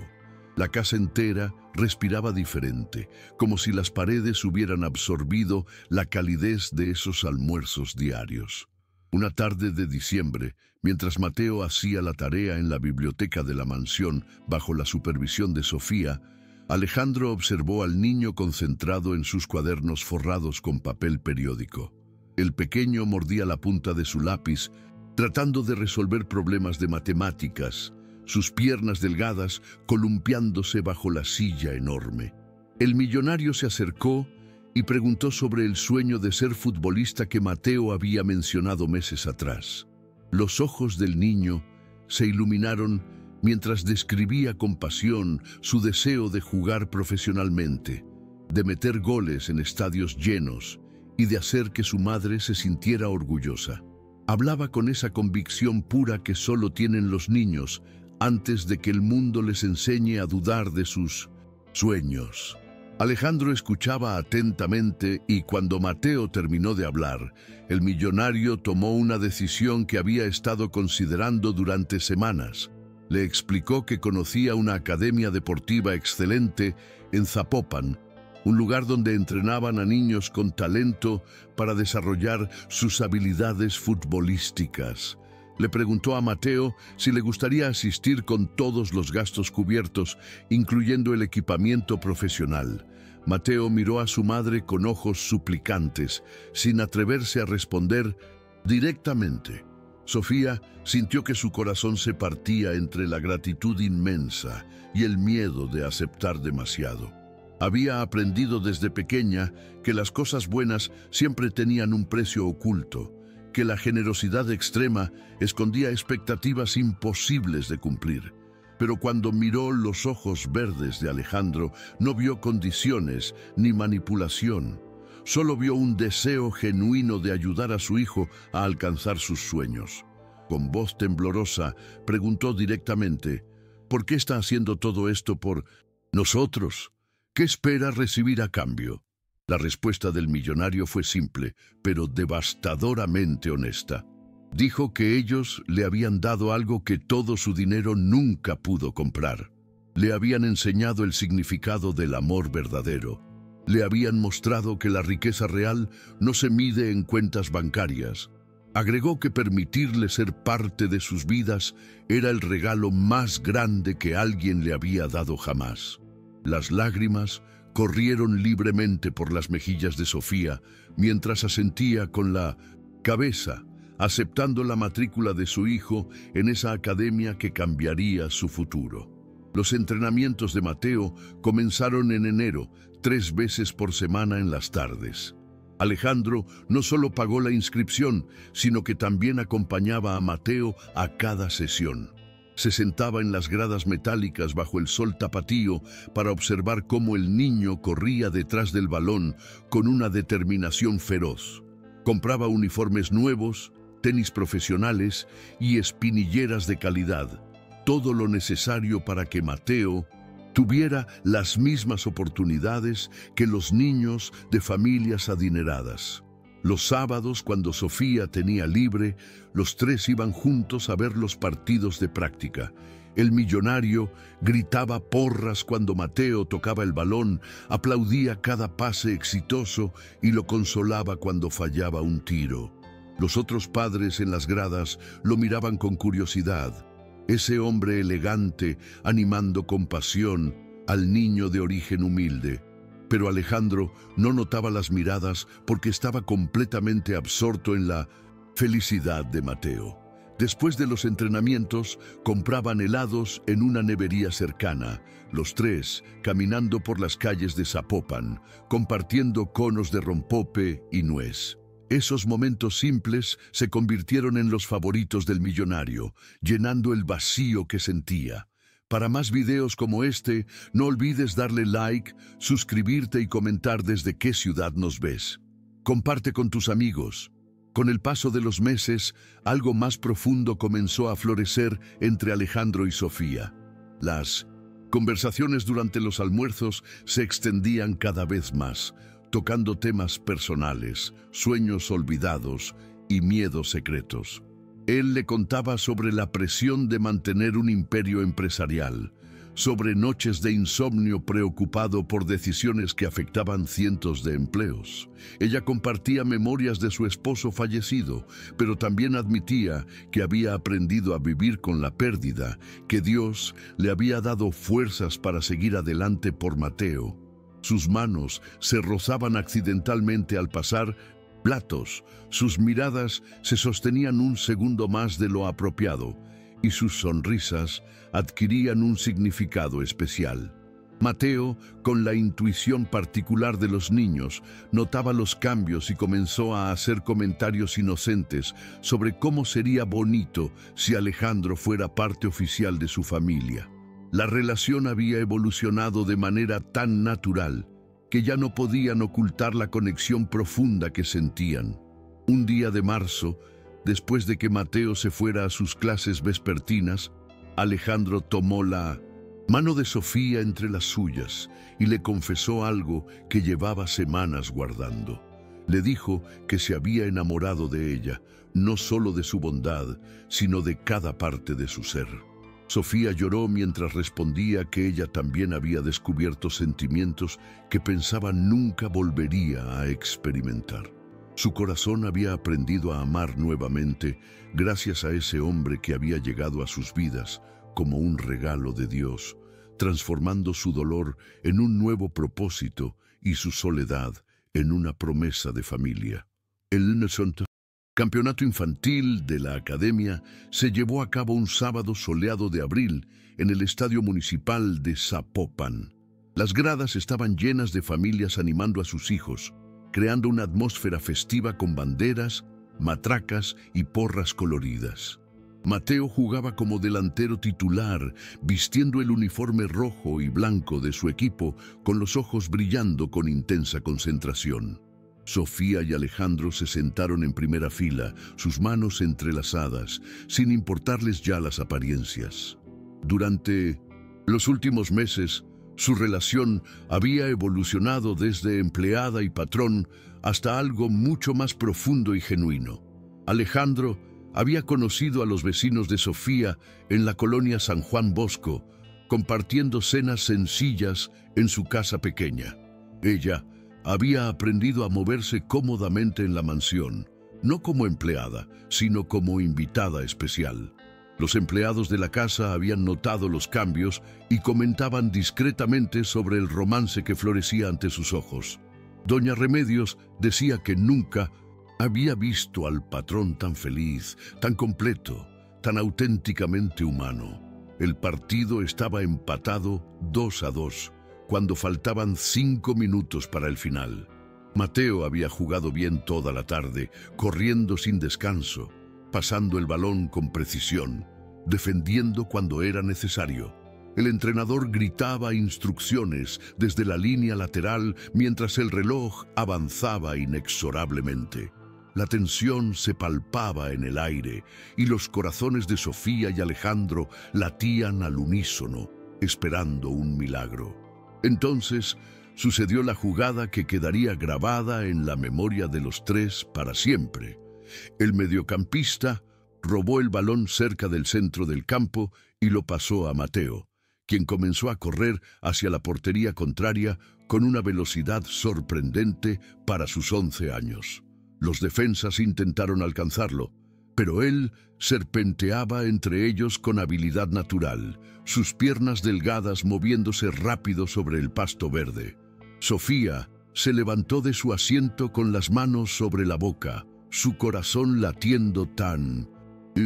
La casa entera respiraba diferente, como si las paredes hubieran absorbido la calidez de esos almuerzos diarios. Una tarde de diciembre, mientras Mateo hacía la tarea en la biblioteca de la mansión bajo la supervisión de Sofía, Alejandro observó al niño concentrado en sus cuadernos forrados con papel periódico. El pequeño mordía la punta de su lápiz, tratando de resolver problemas de matemáticas, sus piernas delgadas columpiándose bajo la silla enorme. El millonario se acercó y preguntó sobre el sueño de ser futbolista que Mateo había mencionado meses atrás. Los ojos del niño se iluminaron mientras describía con pasión su deseo de jugar profesionalmente, de meter goles en estadios llenos y de hacer que su madre se sintiera orgullosa. Hablaba con esa convicción pura que solo tienen los niños antes de que el mundo les enseñe a dudar de sus sueños. Alejandro escuchaba atentamente y cuando Mateo terminó de hablar, el millonario tomó una decisión que había estado considerando durante semanas. Le explicó que conocía una academia deportiva excelente en Zapopan, un lugar donde entrenaban a niños con talento para desarrollar sus habilidades futbolísticas. Le preguntó a Mateo si le gustaría asistir con todos los gastos cubiertos, incluyendo el equipamiento profesional. Mateo miró a su madre con ojos suplicantes, sin atreverse a responder directamente. Sofía sintió que su corazón se partía entre la gratitud inmensa y el miedo de aceptar demasiado. Había aprendido desde pequeña que las cosas buenas siempre tenían un precio oculto, que la generosidad extrema escondía expectativas imposibles de cumplir. Pero cuando miró los ojos verdes de Alejandro, no vio condiciones ni manipulación. Solo vio un deseo genuino de ayudar a su hijo a alcanzar sus sueños. Con voz temblorosa, preguntó directamente, ¿por qué está haciendo todo esto por nosotros? ¿Qué espera recibir a cambio? La respuesta del millonario fue simple, pero devastadoramente honesta. Dijo que ellos le habían dado algo que todo su dinero nunca pudo comprar. Le habían enseñado el significado del amor verdadero. Le habían mostrado que la riqueza real no se mide en cuentas bancarias. Agregó que permitirle ser parte de sus vidas era el regalo más grande que alguien le había dado jamás. Las lágrimas corrieron libremente por las mejillas de Sofía mientras asentía con la cabeza, aceptando la matrícula de su hijo en esa academia que cambiaría su futuro. Los entrenamientos de Mateo comenzaron en enero, 3 veces por semana en las tardes. Alejandro no solo pagó la inscripción, sino que también acompañaba a Mateo a cada sesión. Se sentaba en las gradas metálicas bajo el sol tapatío para observar cómo el niño corría detrás del balón con una determinación feroz. Compraba uniformes nuevos, tenis profesionales y espinilleras de calidad, todo lo necesario para que Mateo tuviera las mismas oportunidades que los niños de familias adineradas. Los sábados, cuando Sofía tenía libre, los 3 iban juntos a ver los partidos de práctica. El millonario gritaba porras cuando Mateo tocaba el balón, aplaudía cada pase exitoso y lo consolaba cuando fallaba un tiro. Los otros padres en las gradas lo miraban con curiosidad. Ese hombre elegante animando con pasión al niño de origen humilde. Pero Alejandro no notaba las miradas porque estaba completamente absorto en la felicidad de Mateo. Después de los entrenamientos, compraban helados en una nevería cercana, los 3 caminando por las calles de Zapopan, compartiendo conos de rompope y nuez. Esos momentos simples se convirtieron en los favoritos del millonario, llenando el vacío que sentía. Para más videos como este, no olvides darle like, suscribirte y comentar desde qué ciudad nos ves. Comparte con tus amigos. Con el paso de los meses, algo más profundo comenzó a florecer entre Alejandro y Sofía. Las conversaciones durante los almuerzos se extendían cada vez más, tocando temas personales, sueños olvidados y miedos secretos. Él le contaba sobre la presión de mantener un imperio empresarial, sobre noches de insomnio preocupado por decisiones que afectaban cientos de empleos. Ella compartía memorias de su esposo fallecido, pero también admitía que había aprendido a vivir con la pérdida, que Dios le había dado fuerzas para seguir adelante por Mateo. Sus manos se rozaban accidentalmente al pasar platos, sus miradas se sostenían un segundo más de lo apropiado y sus sonrisas adquirían un significado especial. Mateo, con la intuición particular de los niños, notaba los cambios y comenzó a hacer comentarios inocentes sobre cómo sería bonito si Alejandro fuera parte oficial de su familia. La relación había evolucionado de manera tan natural que ya no podían ocultar la conexión profunda que sentían. Un día de marzo, después de que Mateo se fuera a sus clases vespertinas, Alejandro tomó la mano de Sofía entre las suyas y le confesó algo que llevaba semanas guardando. Le dijo que se había enamorado de ella, no solo de su bondad, sino de cada parte de su ser. Sofía lloró mientras respondía que ella también había descubierto sentimientos que pensaba nunca volvería a experimentar. Su corazón había aprendido a amar nuevamente gracias a ese hombre que había llegado a sus vidas como un regalo de Dios, transformando su dolor en un nuevo propósito y su soledad en una promesa de familia. El campeonato infantil de la academia se llevó a cabo un sábado soleado de abril en el estadio municipal de Zapopan. Las gradas estaban llenas de familias animando a sus hijos, creando una atmósfera festiva con banderas, matracas y porras coloridas. Mateo jugaba como delantero titular, vistiendo el uniforme rojo y blanco de su equipo, con los ojos brillando con intensa concentración. Sofía y Alejandro se sentaron en primera fila, sus manos entrelazadas, sin importarles ya las apariencias. Durante los últimos meses, su relación había evolucionado desde empleada y patrón hasta algo mucho más profundo y genuino. Alejandro había conocido a los vecinos de Sofía en la colonia San Juan Bosco, compartiendo cenas sencillas en su casa pequeña. Ella había aprendido a moverse cómodamente en la mansión, no como empleada, sino como invitada especial. Los empleados de la casa habían notado los cambios y comentaban discretamente sobre el romance que florecía ante sus ojos. Doña Remedios decía que nunca había visto al patrón tan feliz, tan completo, tan auténticamente humano. El partido estaba empatado 2-2, cuando faltaban 5 minutos para el final. Mateo había jugado bien toda la tarde, corriendo sin descanso, pasando el balón con precisión, defendiendo cuando era necesario. El entrenador gritaba instrucciones desde la línea lateral mientras el reloj avanzaba inexorablemente. La tensión se palpaba en el aire y los corazones de Sofía y Alejandro latían al unísono, esperando un milagro. Entonces sucedió la jugada que quedaría grabada en la memoria de los tres para siempre. El mediocampista robó el balón cerca del centro del campo y lo pasó a Mateo, quien comenzó a correr hacia la portería contraria con una velocidad sorprendente para sus 11 años. Los defensas intentaron alcanzarlo, pero él serpenteaba entre ellos con habilidad natural, sus piernas delgadas moviéndose rápido sobre el pasto verde. Sofía se levantó de su asiento con las manos sobre la boca, su corazón latiendo tan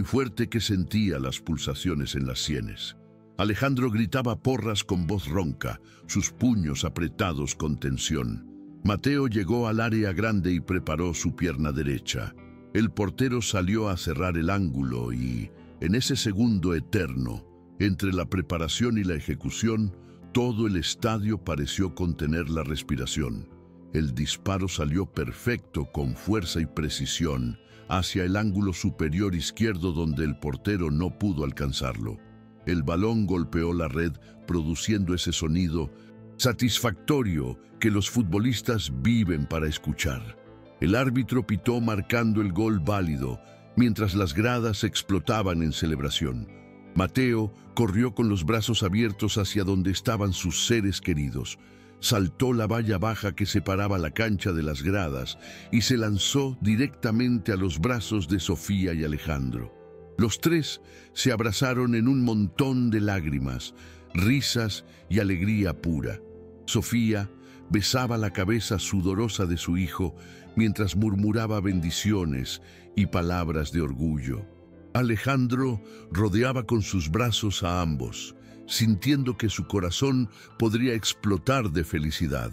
fuerte que sentía las pulsaciones en las sienes. Alejandro gritaba porras con voz ronca, sus puños apretados con tensión. Mateo llegó al área grande y preparó su pierna derecha. El portero salió a cerrar el ángulo y, en ese segundo eterno, entre la preparación y la ejecución, todo el estadio pareció contener la respiración. El disparo salió perfecto, con fuerza y precisión, hacia el ángulo superior izquierdo donde el portero no pudo alcanzarlo. El balón golpeó la red, produciendo ese sonido satisfactorio que los futbolistas viven para escuchar. El árbitro pitó marcando el gol válido, mientras las gradas explotaban en celebración. Mateo corrió con los brazos abiertos hacia donde estaban sus seres queridos. Saltó la valla baja que separaba la cancha de las gradas y se lanzó directamente a los brazos de Sofía y Alejandro. Los tres se abrazaron en un montón de lágrimas, risas y alegría pura. Sofía besaba la cabeza sudorosa de su hijo mientras murmuraba bendiciones y palabras de orgullo. Alejandro rodeaba con sus brazos a ambos, sintiendo que su corazón podría explotar de felicidad.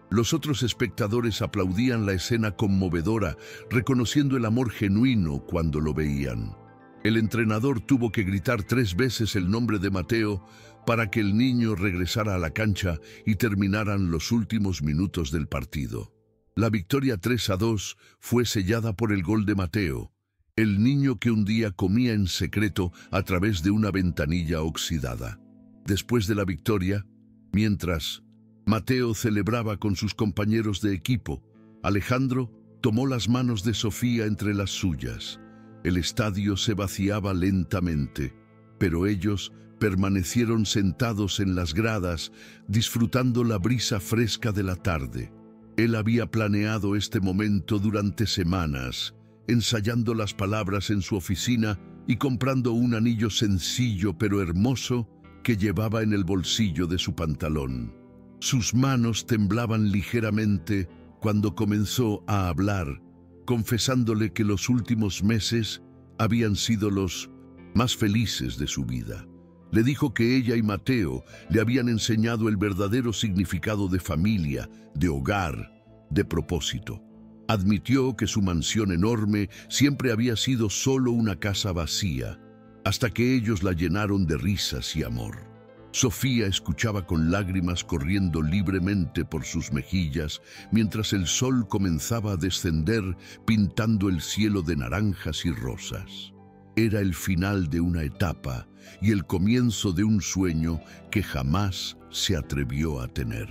Los otros espectadores aplaudían la escena conmovedora, reconociendo el amor genuino cuando lo veían. El entrenador tuvo que gritar 3 veces el nombre de Mateo para que el niño regresara a la cancha y terminaran los últimos minutos del partido. La victoria 3-2 fue sellada por el gol de Mateo, el niño que un día comía en secreto a través de una ventanilla oxidada. Después de la victoria, mientras Mateo celebraba con sus compañeros de equipo, Alejandro tomó las manos de Sofía entre las suyas. El estadio se vaciaba lentamente, pero ellos permanecieron sentados en las gradas, disfrutando la brisa fresca de la tarde. Él había planeado este momento durante semanas, ensayando las palabras en su oficina y comprando un anillo sencillo pero hermoso que llevaba en el bolsillo de su pantalón. Sus manos temblaban ligeramente cuando comenzó a hablar, confesándole que los últimos meses habían sido los más felices de su vida. Le dijo que ella y Mateo le habían enseñado el verdadero significado de familia, de hogar, de propósito. Admitió que su mansión enorme siempre había sido solo una casa vacía, hasta que ellos la llenaron de risas y amor. Sofía escuchaba con lágrimas corriendo libremente por sus mejillas mientras el sol comenzaba a descender pintando el cielo de naranjas y rosas. Era el final de una etapa y el comienzo de un sueño que jamás se atrevió a tener.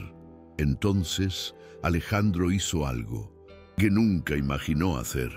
Entonces, Alejandro hizo algo que nunca imaginó hacer.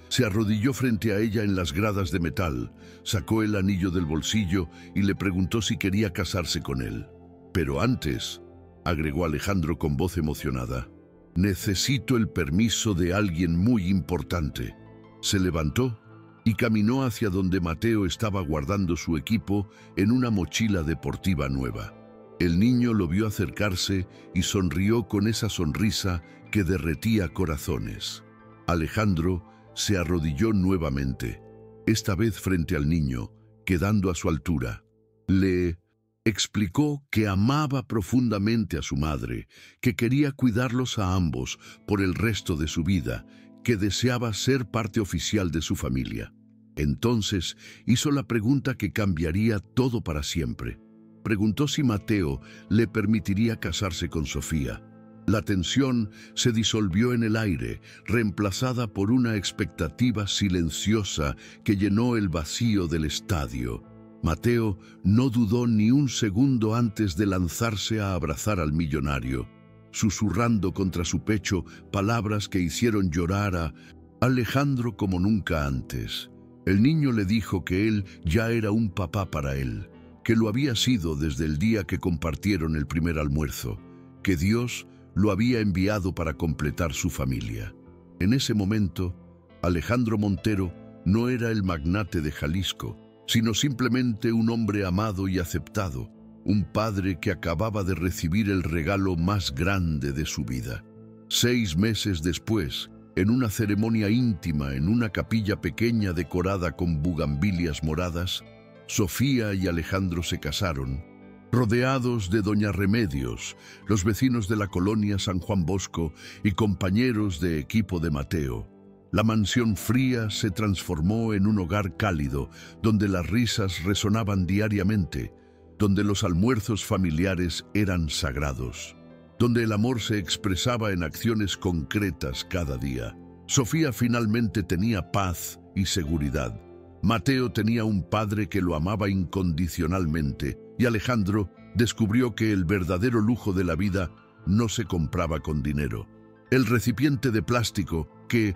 Se arrodilló frente a ella en las gradas de metal, sacó el anillo del bolsillo y le preguntó si quería casarse con él. Pero antes, agregó Alejandro con voz emocionada, necesito el permiso de alguien muy importante. Se levantó y caminó hacia donde Mateo estaba guardando su equipo en una mochila deportiva nueva. El niño lo vio acercarse y sonrió con esa sonrisa que derretía corazones. Alejandro se arrodilló nuevamente, esta vez frente al niño, quedando a su altura. Le explicó que amaba profundamente a su madre, que quería cuidarlos a ambos por el resto de su vida, que deseaba ser parte oficial de su familia. Entonces hizo la pregunta que cambiaría todo para siempre. Preguntó si Mateo le permitiría casarse con Sofía. La tensión se disolvió en el aire, reemplazada por una expectativa silenciosa que llenó el vacío del estadio. Mateo no dudó ni un segundo antes de lanzarse a abrazar al millonario, susurrando contra su pecho palabras que hicieron llorar a Alejandro como nunca antes. El niño le dijo que él ya era un papá para él, que lo había sido desde el día que compartieron el primer almuerzo, que Dios lo había enviado para completar su familia. En ese momento, Alejandro Montero no era el magnate de Jalisco, sino simplemente un hombre amado y aceptado, un padre que acababa de recibir el regalo más grande de su vida. 6 meses después, en una ceremonia íntima en una capilla pequeña decorada con bugambilias moradas, Sofía y Alejandro se casaron, rodeados de doña Remedios, los vecinos de la colonia San Juan Bosco y compañeros de equipo de Mateo. La mansión fría se transformó en un hogar cálido, donde las risas resonaban diariamente, donde los almuerzos familiares eran sagrados, donde el amor se expresaba en acciones concretas cada día. Sofía finalmente tenía paz y seguridad. Mateo tenía un padre que lo amaba incondicionalmente, y Alejandro descubrió que el verdadero lujo de la vida no se compraba con dinero. El recipiente de plástico que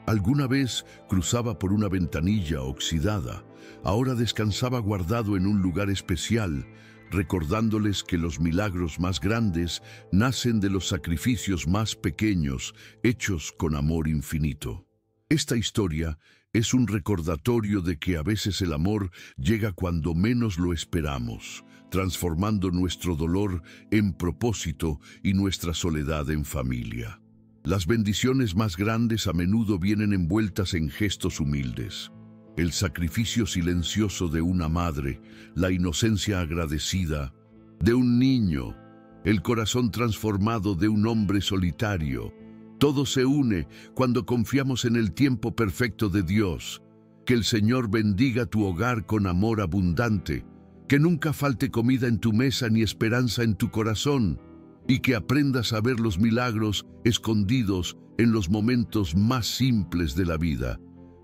alguna vez cruzaba por una ventanilla oxidada, ahora descansaba guardado en un lugar especial, recordándoles que los milagros más grandes nacen de los sacrificios más pequeños, hechos con amor infinito. Esta historia es un recordatorio de que a veces el amor llega cuando menos lo esperamos, transformando nuestro dolor en propósito y nuestra soledad en familia. Las bendiciones más grandes a menudo vienen envueltas en gestos humildes. El sacrificio silencioso de una madre, la inocencia agradecida de un niño, el corazón transformado de un hombre solitario. Todo se une cuando confiamos en el tiempo perfecto de Dios. Que el Señor bendiga tu hogar con amor abundante, que nunca falte comida en tu mesa ni esperanza en tu corazón, y que aprendas a ver los milagros escondidos en los momentos más simples de la vida.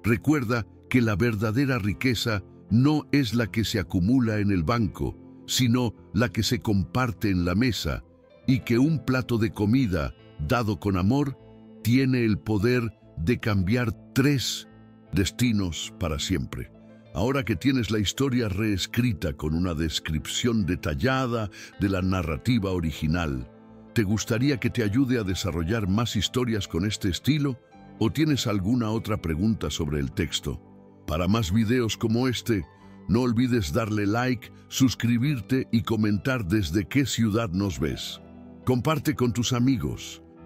Recuerda que la verdadera riqueza no es la que se acumula en el banco, sino la que se comparte en la mesa, y que un plato de comida dado con amor tiene el poder de cambiar 3 destinos para siempre. Ahora que tienes la historia reescrita con una descripción detallada de la narrativa original, ¿te gustaría que te ayude a desarrollar más historias con este estilo? ¿O tienes alguna otra pregunta sobre el texto? Para más videos como este, no olvides darle like, suscribirte y comentar desde qué ciudad nos ves. Comparte con tus amigos.